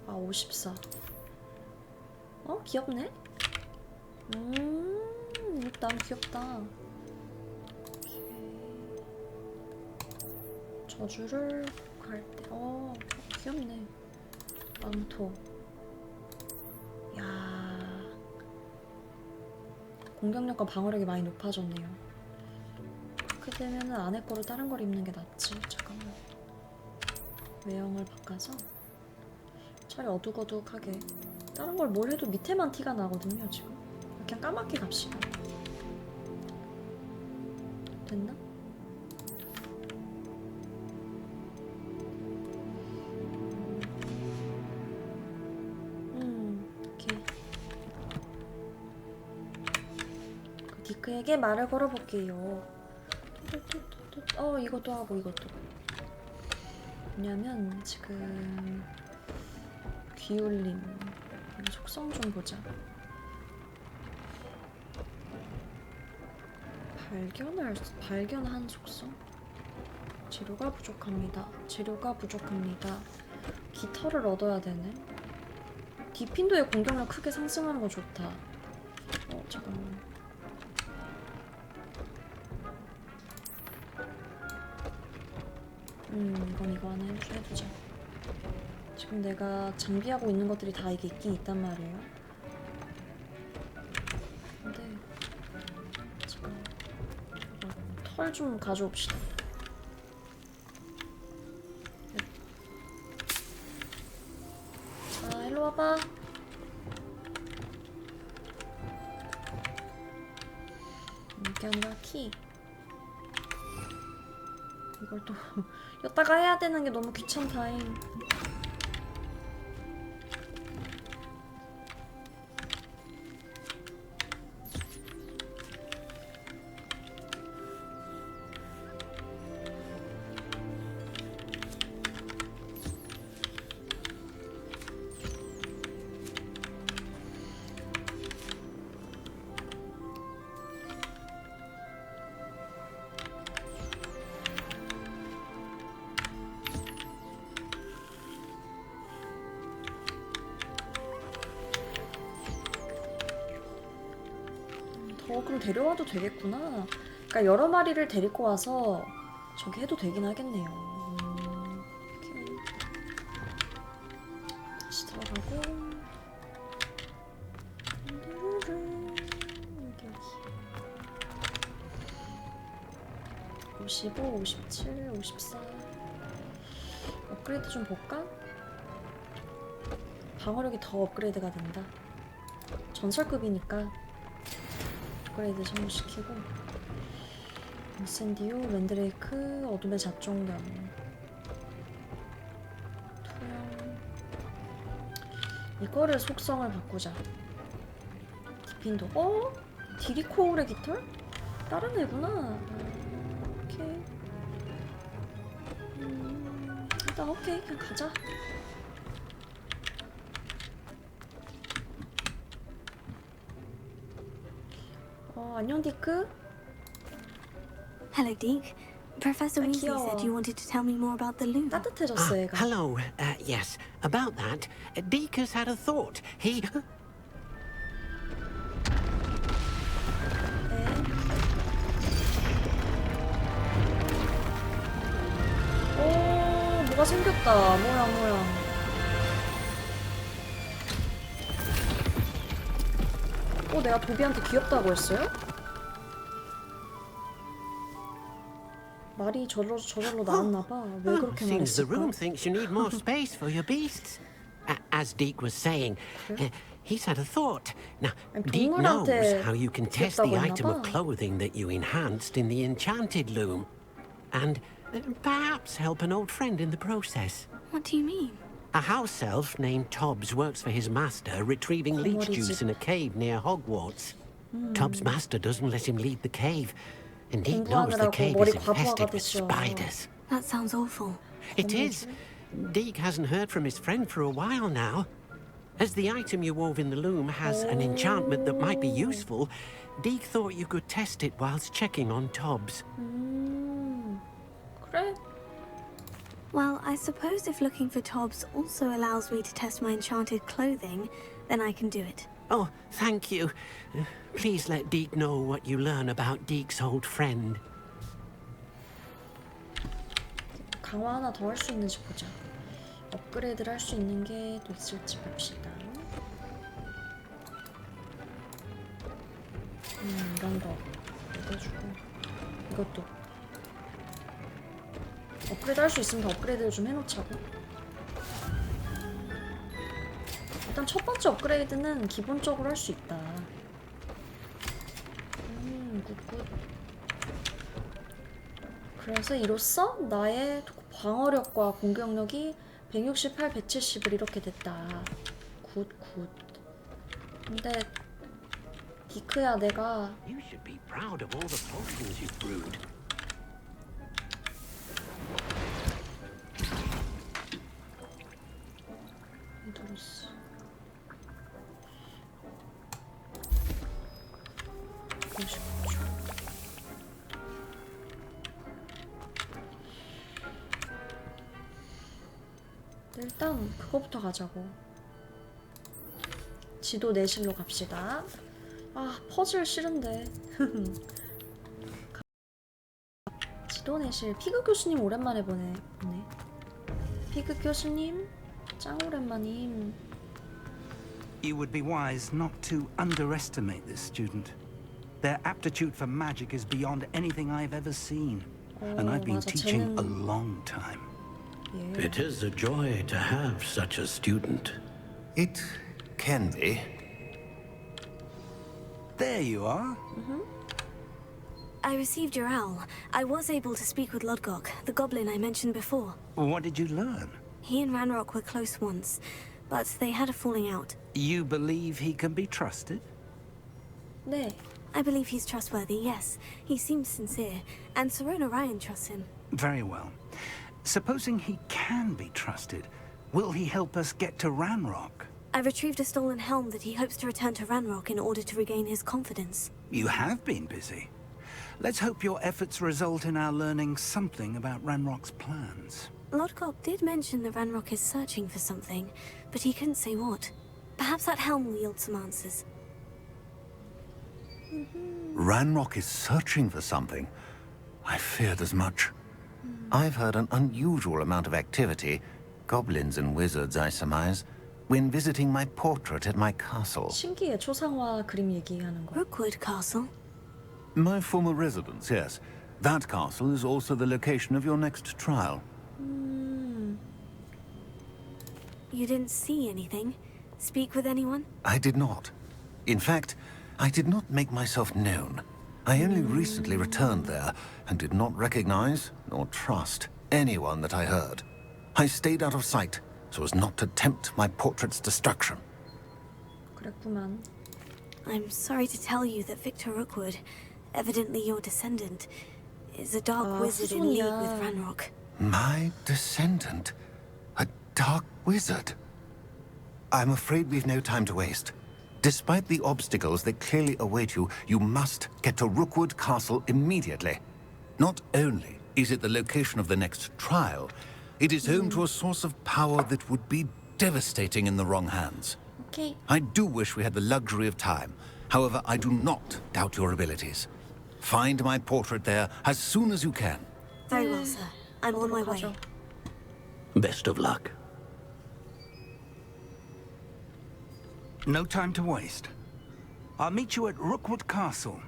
아, 54. 귀엽네? 일단 귀엽다. 저주를 갈 때, 귀엽네. 망토. 야, 공격력과 방어력이 많이 높아졌네요. 그렇게 되면은 안에 거를 다른 걸 입는 게 낫지. 잠깐만. 외형을 바꿔서 차라리 어둑어둑하게. 다른 걸 뭘 해도 밑에만 티가 나거든요, 지금. 그냥 까맣게 갑시다. 됐나? 오케이. 디크에게 말을 걸어볼게요. 이것도 하고 이것도. 왜냐면 지금 귀울림 속성 좀 보자. 발견한 속성. 재료가 부족합니다. 깃털을 얻어야 되네. 디핀도의 공격력 크게 상승하는 거 좋다. 잠깐만. 이건 이거 하나 해두자. 지금 내가 장비하고 있는 것들이 다 이게 있긴 있단 말이에요. 근데 잠깐만. 털 좀 가져옵시다. 자, 일로 와봐. 이게 아니라 키. 이걸 또 여기다가 해야 되는 게 너무 귀찮다잉. 그럼 데려와도 되겠구나. 그러니까 여러 마리를 데리고 와서 저기 해도 되긴 하겠네요. 오케이. 다시 들어가고. 여기. 55, 57, 54. 업그레이드 좀 볼까? 방어력이 더 업그레이드가 된다. 전설급이니까 업그레이드 좀 시키고. 인센디오, 맨드레이크, 어둠의 잡종견, 투영. 이거를 속성을 바꾸자. 디핀도. 어? 디리코울의 깃털? 다른 애구나. 오케이. 일단 오케이, 그냥 가자. 안녕 디크. Hello, Deke. Professor 아, Weasley 귀여워. said you wanted to tell me more about the loom. 따뜻해졌어 얘가. Hello. Yes. About that, Deke has had a thought. He. 오, 뭐가 생겼다. 모양. 내가 도비한테 귀엽다고 했어요? 말이 저절로 나왔나봐. 왜 그렇게 Seems the 말했을까? room thinks you need more space for your beasts. As Deke was saying, he's had a thought. Now, Deke knows 동물한테 how you can test the 귀엽다고 item of 했나봐. clothing that you enhanced in the enchanted loom. And perhaps help an old friend in the process. What do you mean? A house elf named Tobbs works for his master, retrieving leech juice in a cave near Hogwarts. Tobbs' master doesn't let him leave the cave, and Deke knows the 공부하느라고 cave 머리 is 과부하가 infested with 됐어. spiders. That sounds awful. It is. Deke hasn't heard from his friend for a while now. As the item you wove in the loom has an enchantment that might be useful, Deke thought you could test it whilst checking on Tobbs. 그래? Well, I suppose if looking for Tobbs also allows me to test my enchanted clothing, then I can do it. Oh, thank you. Please let Deke know what you learn about Deke's old friend. 강화 하나 더 할 수 있는지 보자. 업그레이드를 할 수 있는 게 또 있을지 봅시다. 이런 거 해주고 이것도 업그레이드 할 수 있으면 더 업그레이드를 좀 해놓자고. 일단 첫 번째 업그레이드는 기본적으로 할 수 있다. 굿굿. 그래서 이로써 나의 방어력과 공격력이 168, 170을 이렇게 됐다. 굿. 근데 디크야, 내가 You should be proud of all the potions you've brewed. 들었어. 일단 그거부터 가자고. 지도 내실로 갑시다. 아, 퍼즐 싫은데. 지도 내실. 피그 교수님 오랜만에 보네. 피그 교수님 짱 오랜만임. You would be wise not to underestimate this student. Their aptitude for magic is beyond anything I've ever seen. And I've been 맞아, teaching 쟤는- a long time. 예. It is a joy to have such a student. It can be. There you are. I received your owl. I was able to speak with Lodgok, the goblin I mentioned before. What did you learn? He and Ranrock were close once, but they had a falling out. You believe he can be trusted? 네. I believe he's trustworthy, yes. He seems sincere, and Serona Ryan trusts him. Very well. Supposing he can be trusted, will he help us get to Ranrock? I retrieved a stolen helm that he hopes to return to Ranrock in order to regain his confidence. You have been busy. Let's hope your efforts result in our learning something about Ranrock's plans. Lodgok did mention that Ranrock is searching for something, but he couldn't say what. Perhaps that helm will yield some answers. Ranrock is searching for something. I feared as much. I've heard an unusual amount of activity, goblins and wizards, I surmise, when visiting my portrait at my castle. 신기해. 초상화 그림 얘기하는 거. Rookwood Castle? My former residence, yes. That castle is also the location of your next trial. You didn't see anything? Speak with anyone? I did not. In fact, I did not make myself known. I only recently returned there and did not recognize nor trust anyone that I heard. I stayed out of sight so as not to tempt my portrait's destruction. 그랬구만. I'm sorry to tell you that Victor Rookwood, evidently your descendant, is a dark wizard in league with 후손이야. Ranrock. My descendant? A dark wizard? I'm afraid we've no time to waste. Despite the obstacles that clearly await you, you must get to Rookwood Castle immediately. Not only is it the location of the next trial, it is home to a source of power that would be devastating in the wrong hands. 오케이. I do wish we had the luxury of time. However, I do not doubt your abilities. Find my portrait there as soon as you can. Very well, sir. I'm on my way. 가죠. Best of luck. No time to waste. I'll meet you at Rookwood Castle.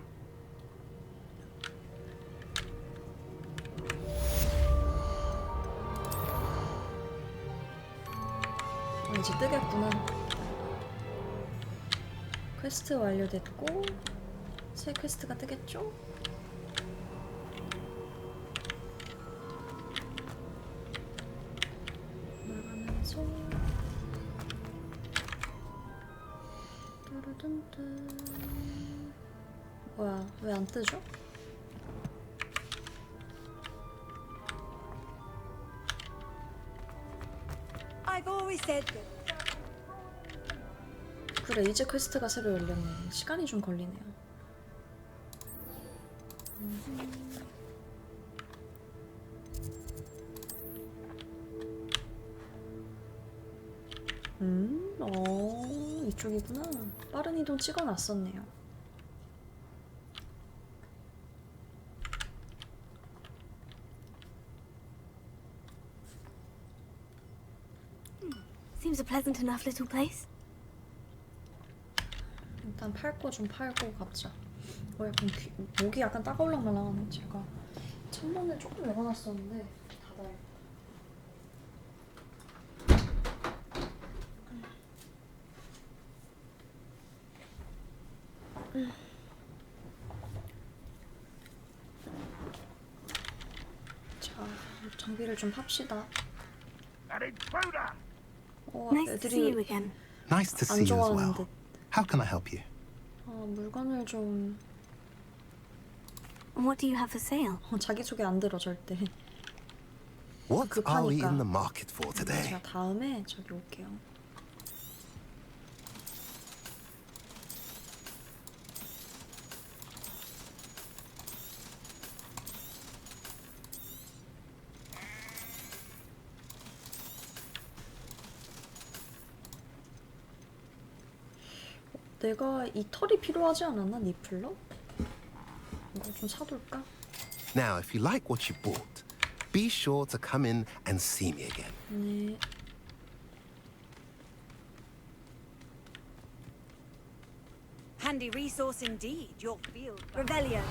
이제 뜨겠구나. 퀘스트 완료됐고 새 퀘스트가 뜨겠죠? 나가면서 뚜루둔둔. 뭐야, 왜 안 뜨죠? I've always said that. 그래, 이제 퀘스트가 새로 열렸네. 시간이 좀 걸리네요. 이쪽이구나. 빠른 이동 찍어놨었네요. Seems a pleasant enough little place. 일단 팔 거 좀 팔고 가보자. 약간 목이 약간 따가울랑말랑하네. 제가 창문을 조금 열어놨었는데 닫아요. 자, 장비를 좀 팝시다. Nice to see you again. Nice to 안 see you as 좋아하는 well. 듯. How can I help you? 물건을 좀 What do you have for sale? 자기소개 안 들어 절대. What are we 급하니까. in the market for today? 제가 다음에 저기 올게요. 내가 이 털이 필요하지 않았나? 니플러? 이거 좀 사둘까? Now, if you like what you bought, be sure to come in and see me again. 네. Handy resource indeed, your field. Revelio.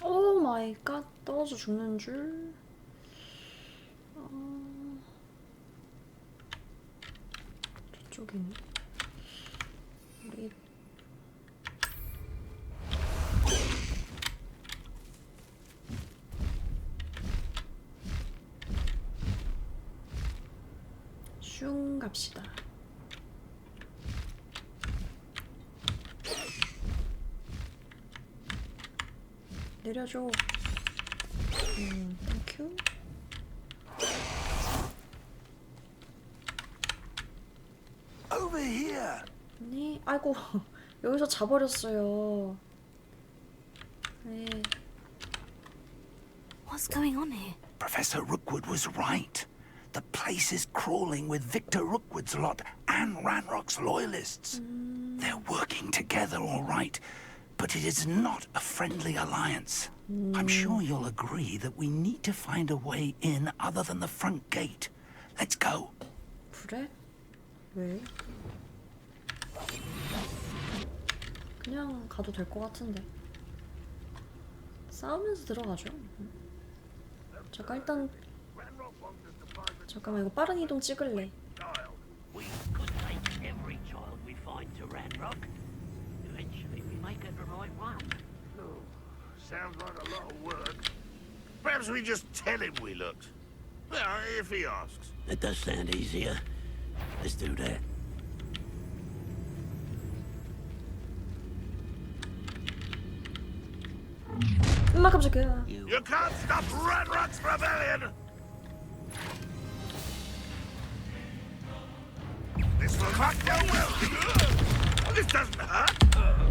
오 마이 갓, 떨어져 죽는 줄. 저쪽이네. 우리 슝 갑시다. 내려줘. 땡큐. Over here. 네, 아이고 여기서 자버렸어요. 네. What's going on here? Professor Rookwood was right. The place is crawling with Victor Rookwood's lot and Ranrock's loyalists. They're working together, all right, but it is not a friendly alliance. I'm sure you'll agree that we need to find a way in other than the front gate. Let's go. 그래? 왜? 그냥 가도 될 것 같은데. 싸우면서 들어가죠. 잠깐 일단 잠깐만 이거 빠른 이동 찍을래. We could take every child we find to Ranrock. Eventually we may get the right one. Sounds like a lot of work. Perhaps we just tell him we looked. Well, if he asks. That does sound easier. Let's do that. 깜짝이야. You can't stop Ranrock's rebellion! This will not go well. This doesn't hurt.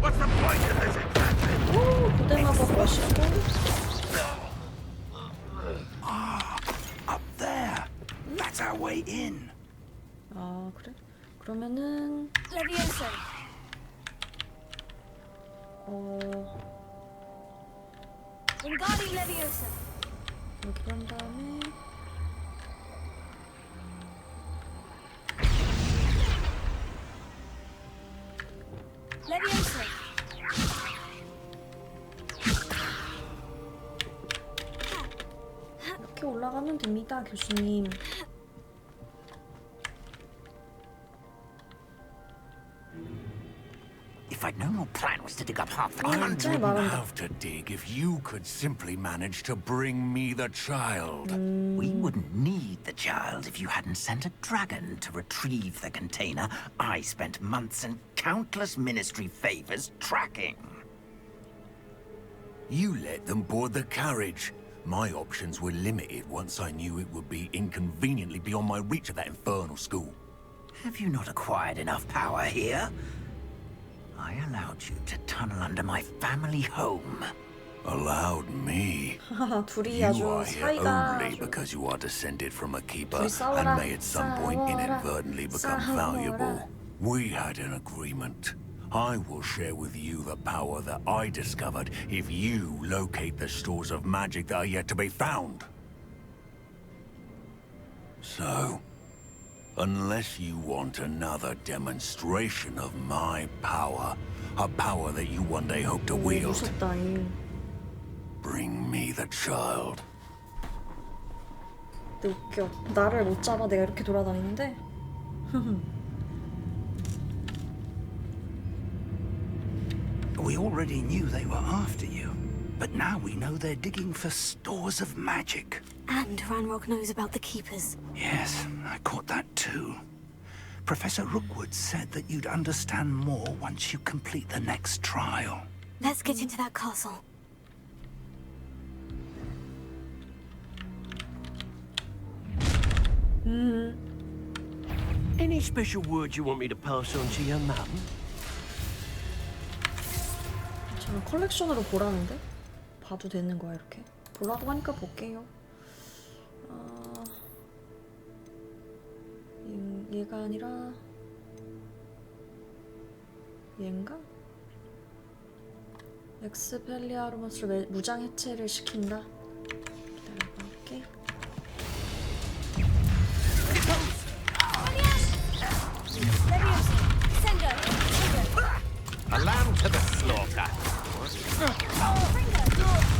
What's the point of this exactly? 오, 고대 마법 멋있고. Up there. That's our way in. 아, 그래? 그러면은 Levioso. Wingardium Leviosa. 여기 한 다음에 Leviosa. 이렇게 올라가면 됩니다, 교수님. If I'd known your plan was to dig up half the 아, country. 진짜 말한다. Have to dig if you could simply manage to bring me the child. We wouldn't need the child if you hadn't sent a dragon to retrieve the container I spent months and countless ministry favors tracking. You let them board the carriage. My options were limited once I knew it would be inconveniently beyond my reach at that infernal school. Have you not acquired enough power here? I allowed you to tunnel under my family home. Allowed me? 둘이 You 아주 are here 사이가 only because you are descended from a keeper 둘이 싸워라. and may at some point 싸워라. inadvertently become 싸워라. valuable. We had an agreement. I will share with you the power that I discovered if you locate the stores of magic that are yet to be found. So, unless you want another demonstration of my power, a power that you one day hope to wield, 무섭다. 이. bring me the child. 근데 웃겨. 나를 못 잡아. 내가 이렇게 돌아다니는데. We already knew they were after you, but now we know they're digging for stores of magic. And Ranrock knows about the Keepers. Yes, I caught that too. Professor Rookwood said that you'd understand more once you complete the next trial. Let's get into that castle. Any special word you want me to pass on to your mum? 저는 컬렉션으로 보라는데? 봐도 되는 거야 이렇게? 보라고 하니까 볼게요. 얘가 아니라 얘인가? 엑스펠리아르머스를 무장 해체를 시킨다. 기다려봐, 오케이. A lamb to the slaughter.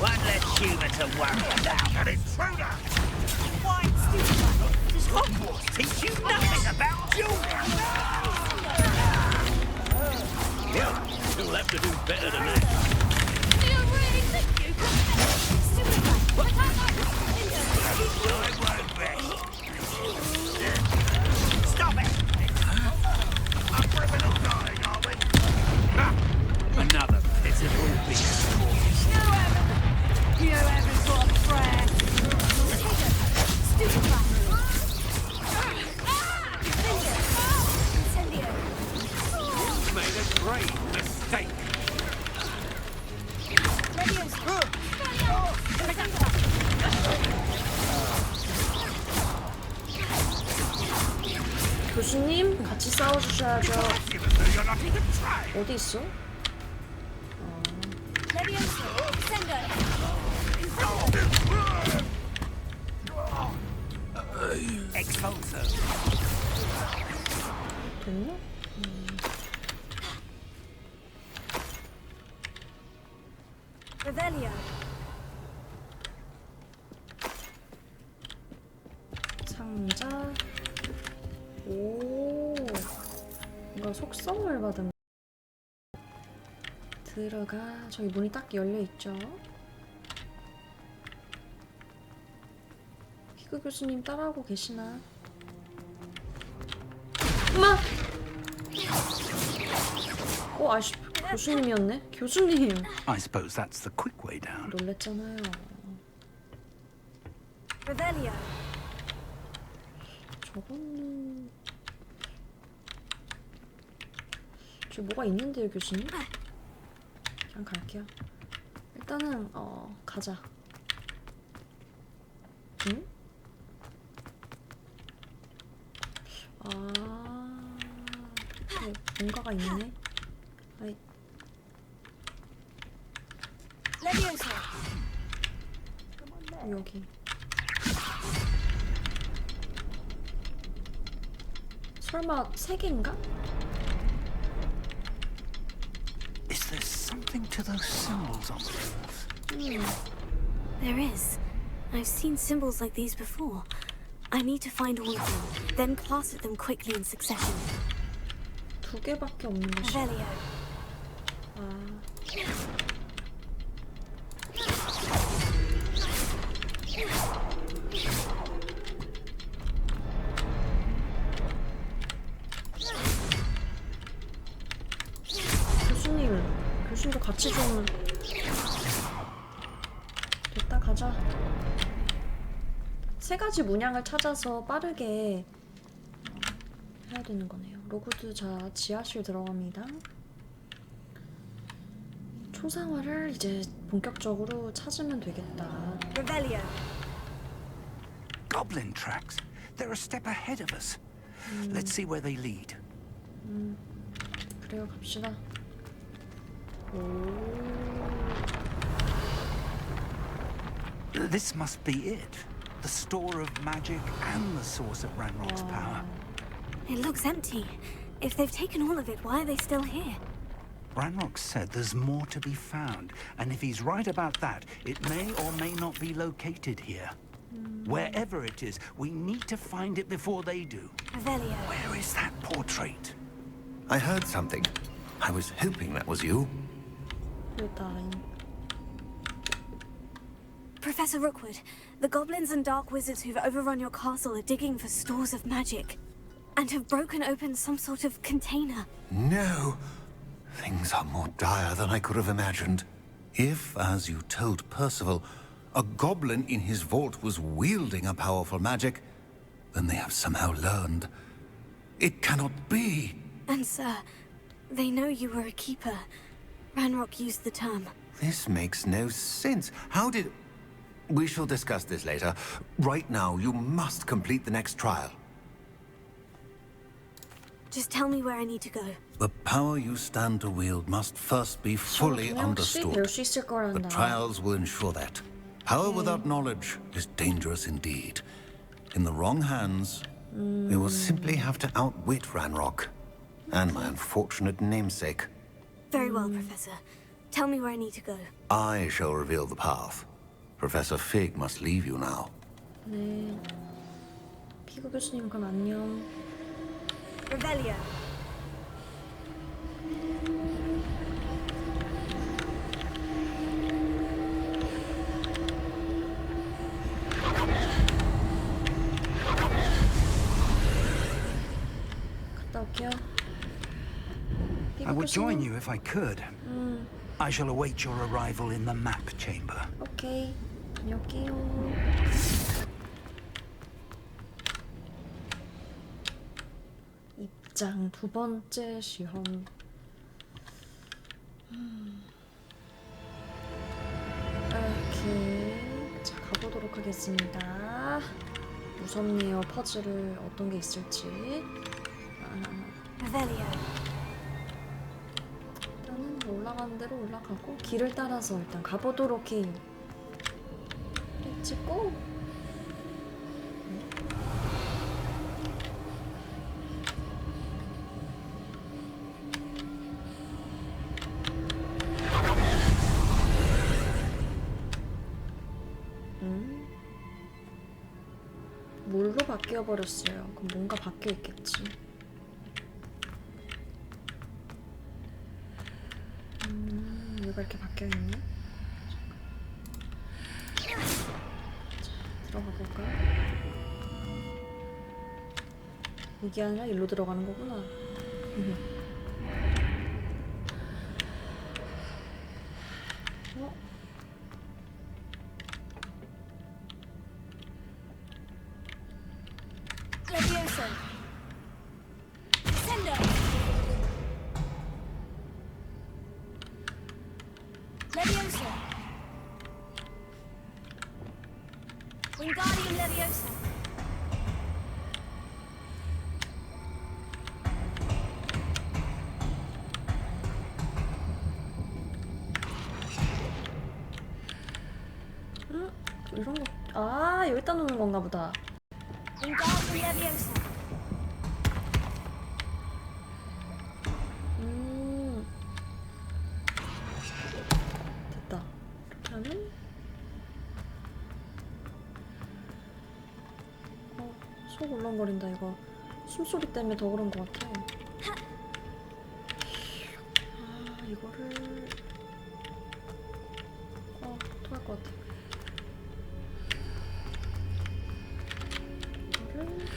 One less human to worry about. An intruder! Why, does Hogwarts teach you nothing about children? Yeah, you'll have to do better than that. Do you really think you can Stop it! A criminal dying, are we? Another pitiful beast. You haven't got a friend. Stupid rat. Made a great mistake. 교수님 같이 싸워주셔야죠. 어디 있어? Expulso. 됐나? Revelio. 상자. 오, 이거 속성을 받은. 들어가. 저기 문이 딱 열려 있죠. 피그 교수님 따라오고 계시나? 엄마! 아씨, 교수님이었네? 교수님! I suppose that's the quick way down. 놀랬잖아요. Revelio. 저거는... 저기 뭐가 있는데요, 교수님? 그냥 갈게요. 일단은 가자. 응? 뭔가가 있네. 아이. 여기. 설마 3개인가? Is there something to those symbols on the walls? There is. I've seen symbols like these before. I need to find all of them, then class at them quickly in succession. 2개밖에 없는 것이. Revelio. 교수님도 같이 좀. 됐다, 가자. 3가지 문양을 찾아서 빠르게 해야 되는 거네요. 로그드. 자, 지하실 들어갑니다. 초상화를 이제 본격적으로 찾으면 되겠다. Revelio. Goblin tracks. They're a step ahead of us. Let's see where they lead. 그래요, 갑시다. This must be it. The store of magic and the source of Ranrock's power. It looks empty. If they've taken all of it, why are they still here? Ranrock said there's more to be found, and if he's right about that, it may or may not be located here. Wherever it is, we need to find it before they do. Revelio. Where is that portrait? I heard something. I was hoping that was you. You're dying. Professor Rookwood, the goblins and dark wizards who've overrun your castle are digging for stores of magic and have broken open some sort of container. No. Things are more dire than I could have imagined. If, as you told Percival, a goblin in his vault was wielding a powerful magic, then they have somehow learned. It cannot be. And sir, they know you were a keeper. Ranrock used the term. This makes no sense. How did... We shall discuss this later. Right now, you must complete the next trial. Just tell me where I need to go. The power you stand to wield must first be fully understood. The trials will ensure that. Power without knowledge is dangerous indeed. In the wrong hands, we will simply have to outwit Ranrock and my unfortunate namesake. Very well, Professor. Tell me where I need to go. I shall reveal the path. Professor Fig must leave you now. 네. 피그 교수님 그럼 안녕. Revelio. 갔다 올게요. I would join you if I could. I shall await your arrival in the map chamber. 오케이. 다녀올게요. 입장 2번째 시험. 오케이. 자, 가보도록 하겠습니다. 무섭네요. 퍼즐을 어떤 게 있을지. Revelio. 일단은 올라가는 대로 올라가고 길을 따라서 일단 가보도록 해요. 찍고 뭘로 바뀌어 버렸어요. 그럼 뭔가 바뀌어 있겠지. 얘가 이렇게 바뀌어 있네. 자, 들어가 볼까? 이게 아니라 일로 들어가는 거구나. 어? Levioso. Sendo. Levioso. Wingardium Levioso. 이런 거. 아, 여기다 놓는 건가 보다. Wingardium Levioso. 됐다. 이렇게 하면 속 울렁거린다. 이거 숨소리 때문에 더 그런 것 같아. 아, 이거를 토할 것 같아. 이거를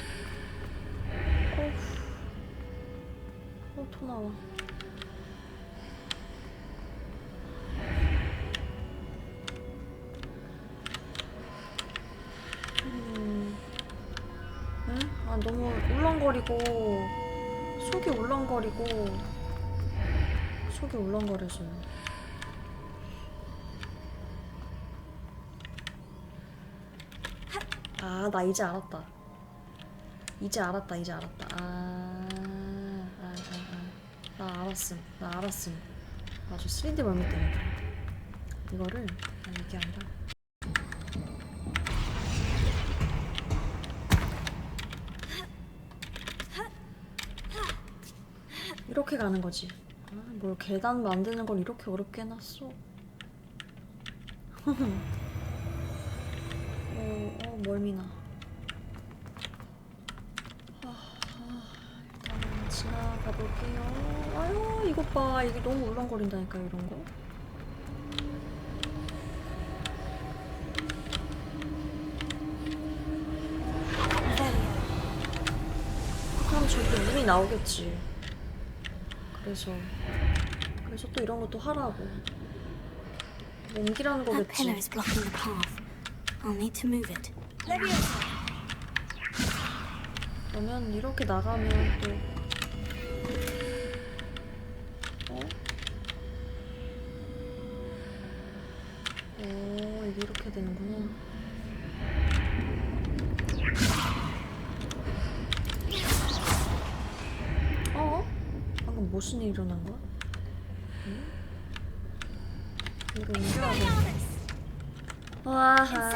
토 나와. 아, 너무 울렁거리고 속이 울렁거리고 속이 울렁거려서요. 아, 나 이제 알았다. 이제 알았다. 나 알았음. 맞아, 3D 멀미 때문에 그래. 이거를 이게 아니라 이렇게 가는 거지. 아, 뭘 계단 만드는 걸 이렇게 어렵게 해놨어. 멀미나. 일단 지나가 볼게요. 아유, 이것 봐. 이게 너무 울렁거린다니까, 이런 거. 그럼 저기 눈이 나오겠지. 그래서 또 이런 것도 하라고. 옮기라는 That 거겠지. pillar is blocking the path. I'll need to move it. 그러면 이렇게 나가면 또 이게 이렇게 되는구나. 방금 무슨 일이 일어난 거야? 이거 옮겨야 돼. 와하.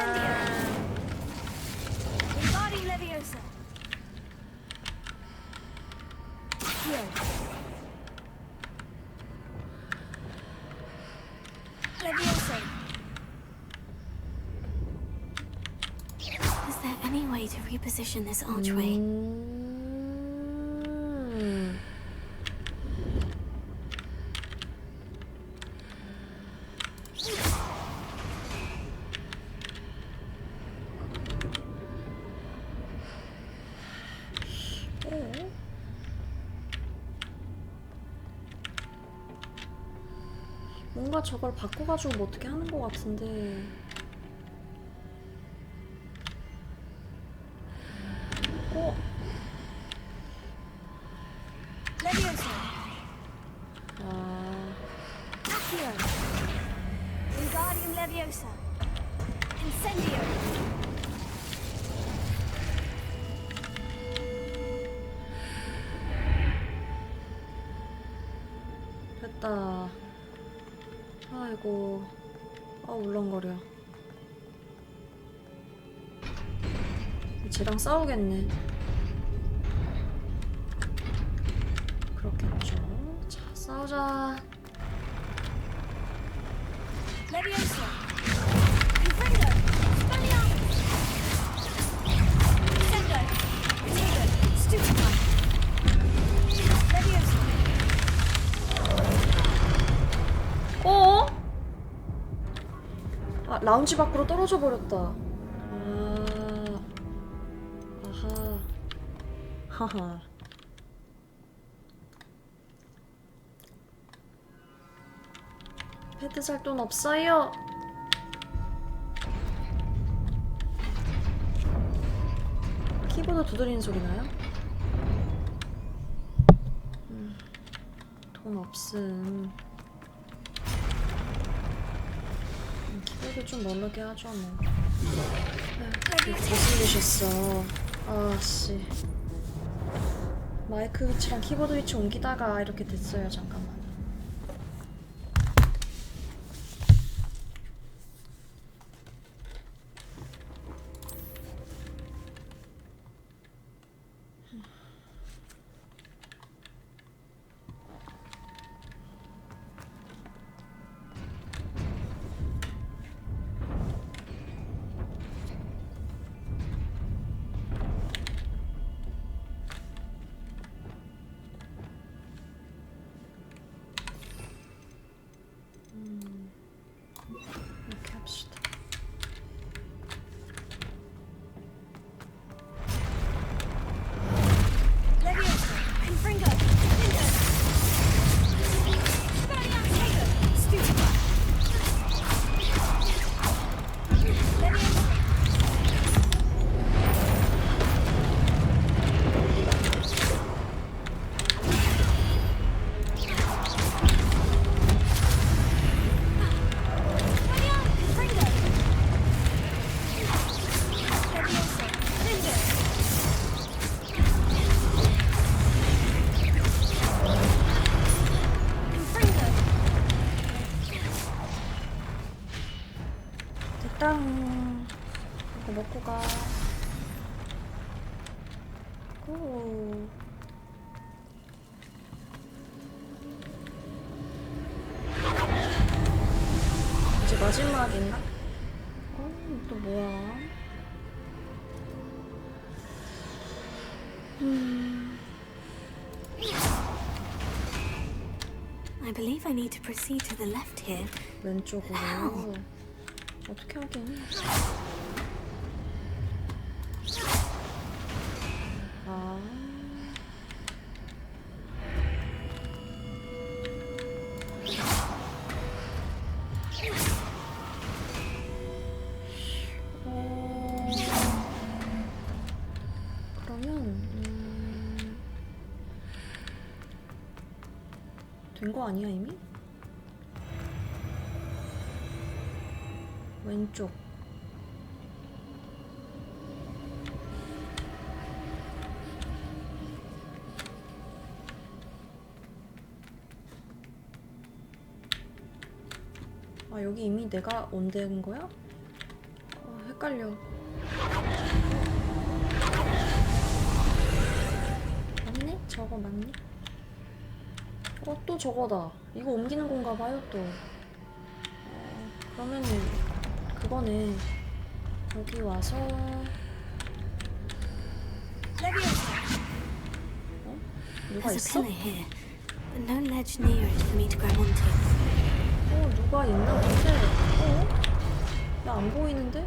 Wingardium Leviosa. Leviosa. Is there any way to reposition this archway? 뭔가 저걸 바꿔가지고 뭐 어떻게 하는 것 같은데. Leviosa. Accio. Wingardium Leviosa. Incendio. 됐다. 아이고, 울렁거려. 쟤랑 싸우겠네. 그렇겠죠. 자, 싸우자. Leviosa. Confringo. Spelliarmus. 아, 라운지 밖으로 떨어져 버렸다. 아하. 하하. 패드 살 돈 없어요. 키보드 두드리는 소리 나요? 돈 없음. 키보드 좀 널널게 하죠 뭐. 무슨 일이셨어? 아씨. 마이크 위치랑 키보드 위치 옮기다가 이렇게 됐어요. 잠깐만. 이렇게 합시다. 됐당. 이거 먹고 가. 고. 이제 마지막인가? 또 뭐야? I believe I need to proceed to the left here. 왼쪽으로. 어떻게 하긴? 아. 그러면 된 거 아니야 이미? 왼쪽. 아, 여기 이미 내가 온 데인 거야? 헷갈려. 맞네? 저거 맞네? 또 저거다. 이거 옮기는 건가 봐요, 또. 그러면 그거네. 여기 와서 누가 있어? No ledge near it for me to grab onto. 누가 있나 본데? 나 안 보이는데?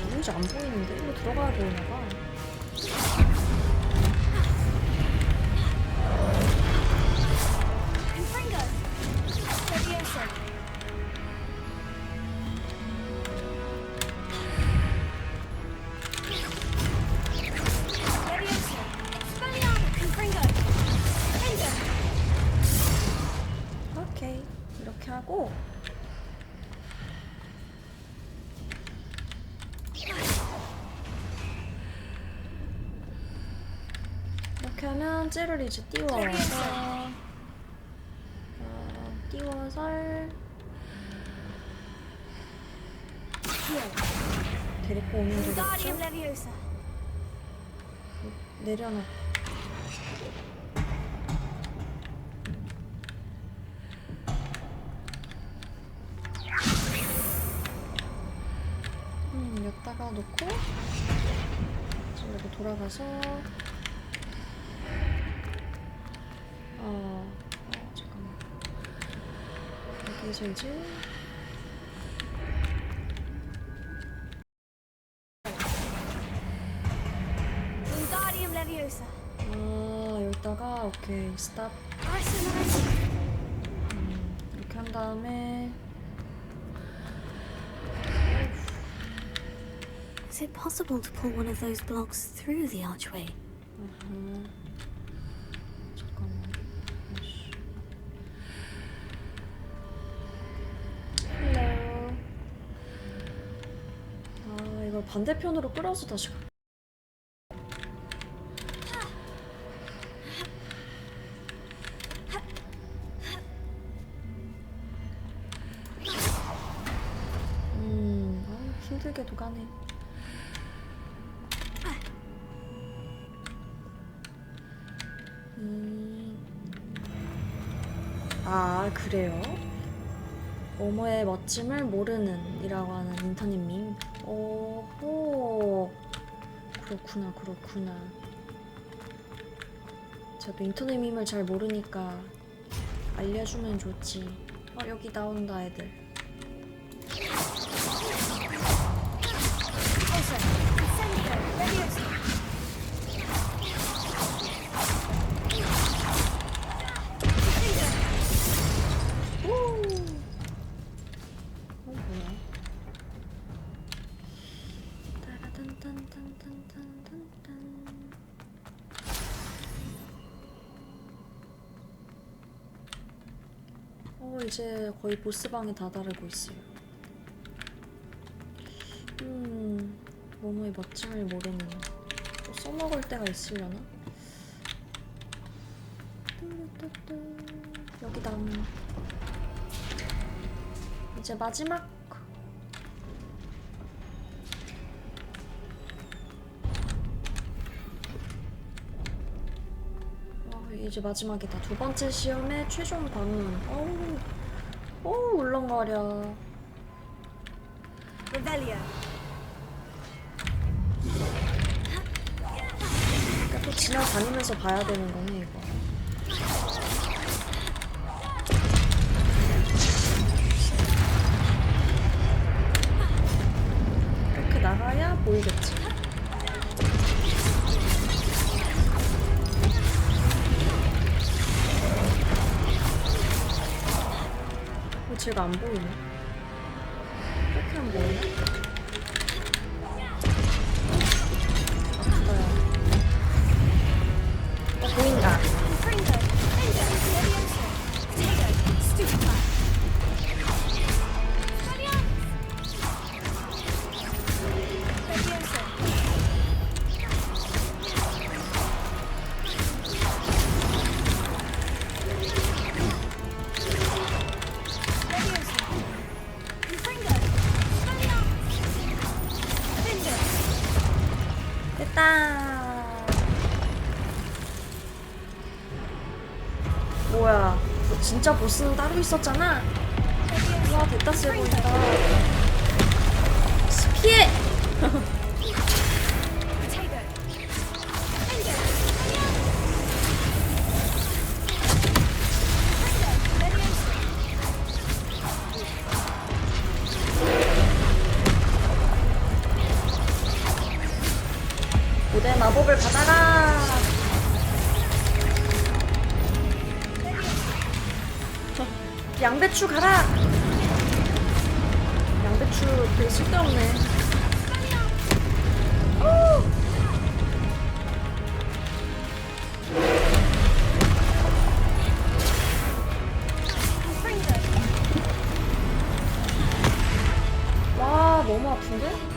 누군지 안 보이는데? 이거 들어가야 보이나봐. 오케이, 이렇게 하고 이렇게 하면 쟤를 이제 띄워서 데리고 오면 되겠죠? 내려놔. 돌아가서 잠깐만. 여기서 이제 Wingardium Leviosa. 여기다가 오케이 스탑. 이렇게 한 다음에 Is it possible to pull one of those blocks through the archway? 잠깐만. 헬로. 이걸 반대편으로 끌어서 다시 가. 힘들게도 가네. 그래요? 모모의 멋짐을 모르는 이라고 하는 인터넷 밈. 오호, 그렇구나. 저도 인터넷 밈을 잘 모르니까 알려주면 좋지. 여기 나온다 애들. 이제 거의 보스방에 다다르고 있어요. 모모의 멋짐을 모르는. 또 써먹을 때가 있으려나? 여기다. 이제 마지막. 이제 마지막이다. 두 번째 시험의 최종 관문. 어우, 울렁거려. Revelio. 그러니까 또 지나다니면서 봐야 되는 거네, 이거. 이렇게 나가야 보이겠지. 제가 안 보이네. 이렇게 안 보이나? 그거야. 보인다. 뭐야, 진짜 보스는 따로 있었잖아. 와, 됐다 세 보인다. 피해! 고대 마법을 받아라. 양배추 가라. 양배추 되게 쓸데없네. 와, 너무 아픈데?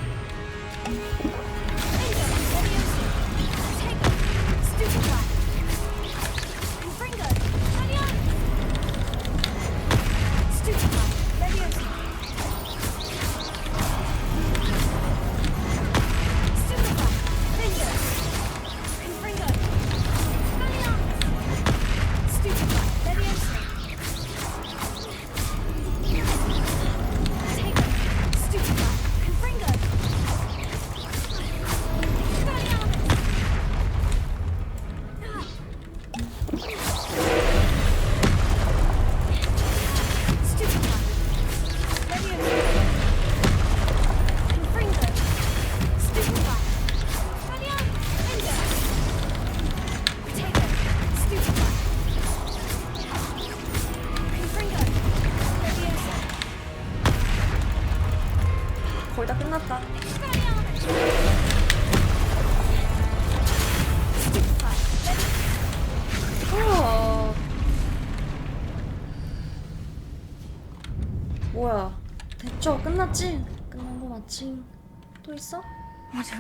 끝났다. 뭐야? 됐죠? 끝났지? 끝난 거 맞지? 또 있어?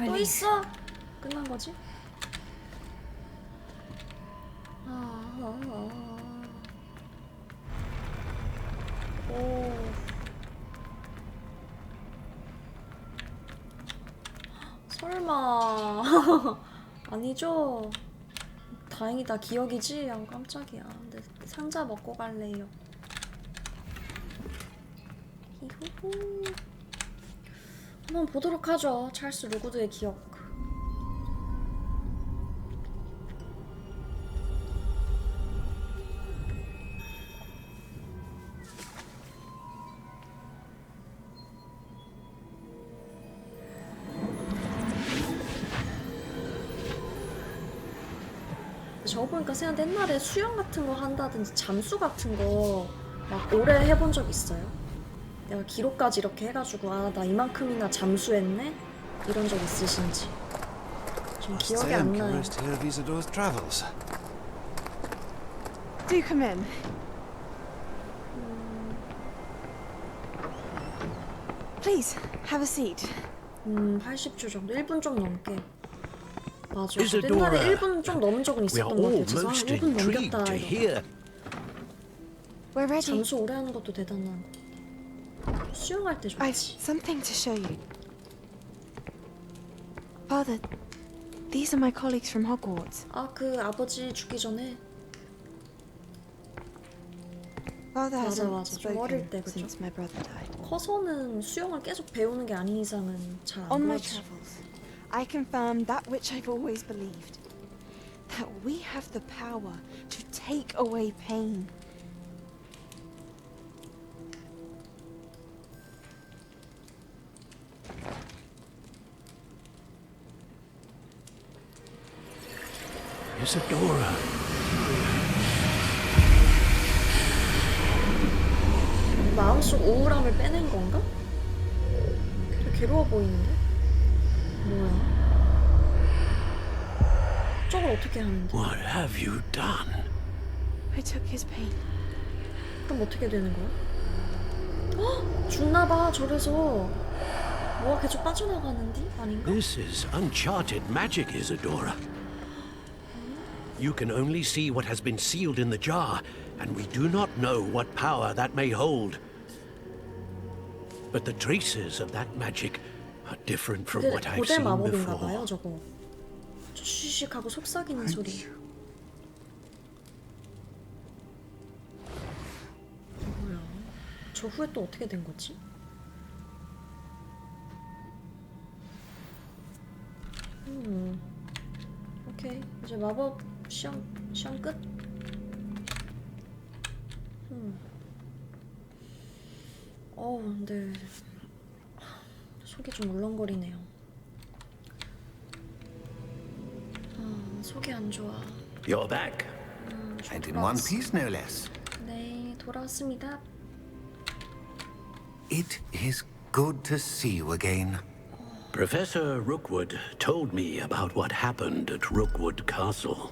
또 있어? 끝난 거지? 오. 설마. 아니죠? 다행이다. 기억이지? 아, 깜짝이야. 근데 상자 먹고 갈래요. 히후후. 한번 보도록 하죠. 찰스 루구드의 기억. 저거 보니까 생각나 옛날에 수영 같은 거 한다든지 잠수 같은 거 막 오래 해본 적 있어요? 내가 기록까지 이렇게 해가지고 아 나 이만큼이나 잠수했네? 이런 적 있으신지 좀 기억이 안 나요. Do come in. Please, have a seat. 80주 정도? 1분 좀 넘게. 맞아. 저도 Isadora, 옛날에 1분 좀 넘은 적은 We 있었던 are 것 all 같아요. 그래서 most 1분 intrigued 넘겼다. to 이러고. hear. We're ready. 잠수 오래 하는 것도 대단한 거. 수영할 때 I've 좋지. something to show you. Father, these are my colleagues from Hogwarts. 아, 그 아버지 죽기 전에. Father 맞아, hasn't 맞아. 좀 어릴 때, spoken 그쵸? since my brother died. 커서는 수영을 계속 배우는 게 아닌 이상은 잘 안 On my 그러지. travels, I confirmed that which I've always believed. That we have the power to take away pain. Isadora. 마음속 우울함을 빼낸 건가? 되게 괴로워 보이는데? 뭐야? 저걸 어떻게 하는데? What have you done? I took his pain. 그럼 어떻게 되는 거야? 헉! 죽나봐 저래서 뭐가 계속 빠져나가는데? 아닌가? This is uncharted magic, Isadora. You can only see what has been sealed in the jar, and we do not know what power that may hold. But the traces of that magic are different from 그게 what I've 고대 seen 마법인가 before. 봐요 저거. 저 쉬쉬하고 속삭이는 소리. 뭐야? 저 후에 또 어떻게 된 거지? 오케이 이제 마법 시험 끝. 근데 속이 좀 울렁거리네요. 속이 안 좋아. You're back. And in one piece, no less. 네, 돌아왔습니다. It is good to see you again. Professor Rookwood told me about what happened at Rookwood Castle.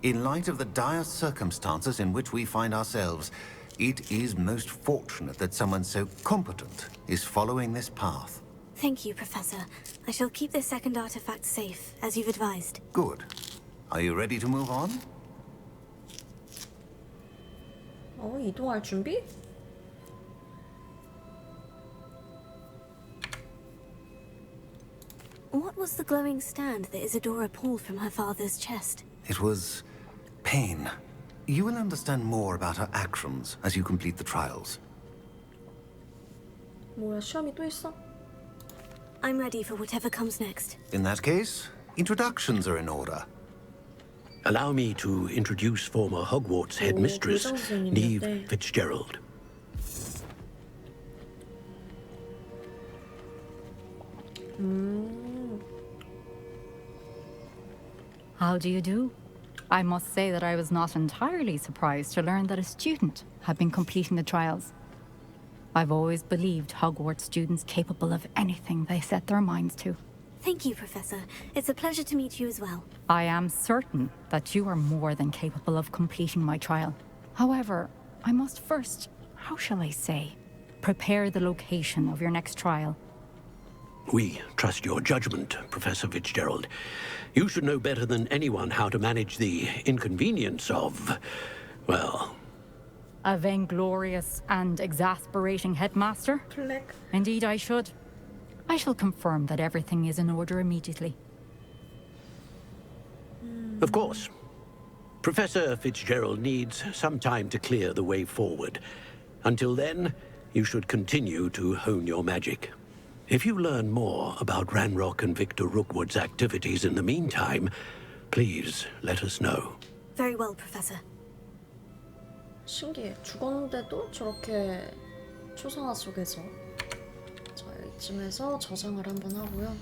In light of the dire circumstances in which we find ourselves, it is most fortunate that someone so competent is following this path. Thank you, Professor. I shall keep this second artifact safe, as you've advised. Good. Are you ready to move on? 이동할 준비? What was the glowing stand that Isadora pulled from her father's chest? It was pain. You will understand more about her actions as you complete the trials. 뭐야, 시험이 또 있어? I'm ready for whatever comes next. In that case, introductions are in order. Allow me to introduce former Hogwarts headmistress, Neve Fitzgerald. How do you do? I must say that I was not entirely surprised to learn that a student had been completing the trials. I've always believed Hogwarts students capable of anything they set their minds to. Thank you, Professor. It's a pleasure to meet you as well. I am certain that you are more than capable of completing my trial. However, I must first, how shall I say, prepare the location of your next trial. We trust your judgment, Professor Fitzgerald. You should know better than anyone how to manage the inconvenience of, well... A vainglorious and exasperating headmaster? Click. Indeed I should. I shall confirm that everything is in order immediately. Of course. Professor Fitzgerald needs some time to clear the way forward. Until then, you should continue to hone your magic. If you learn more about Ranrock and Victor Rookwood's activities in the meantime, please let us know. Very well, Professor. 신기해. 죽었는데도 저렇게 초상화 속에서. 자, 이쯤에서 저장을 한번 하고요.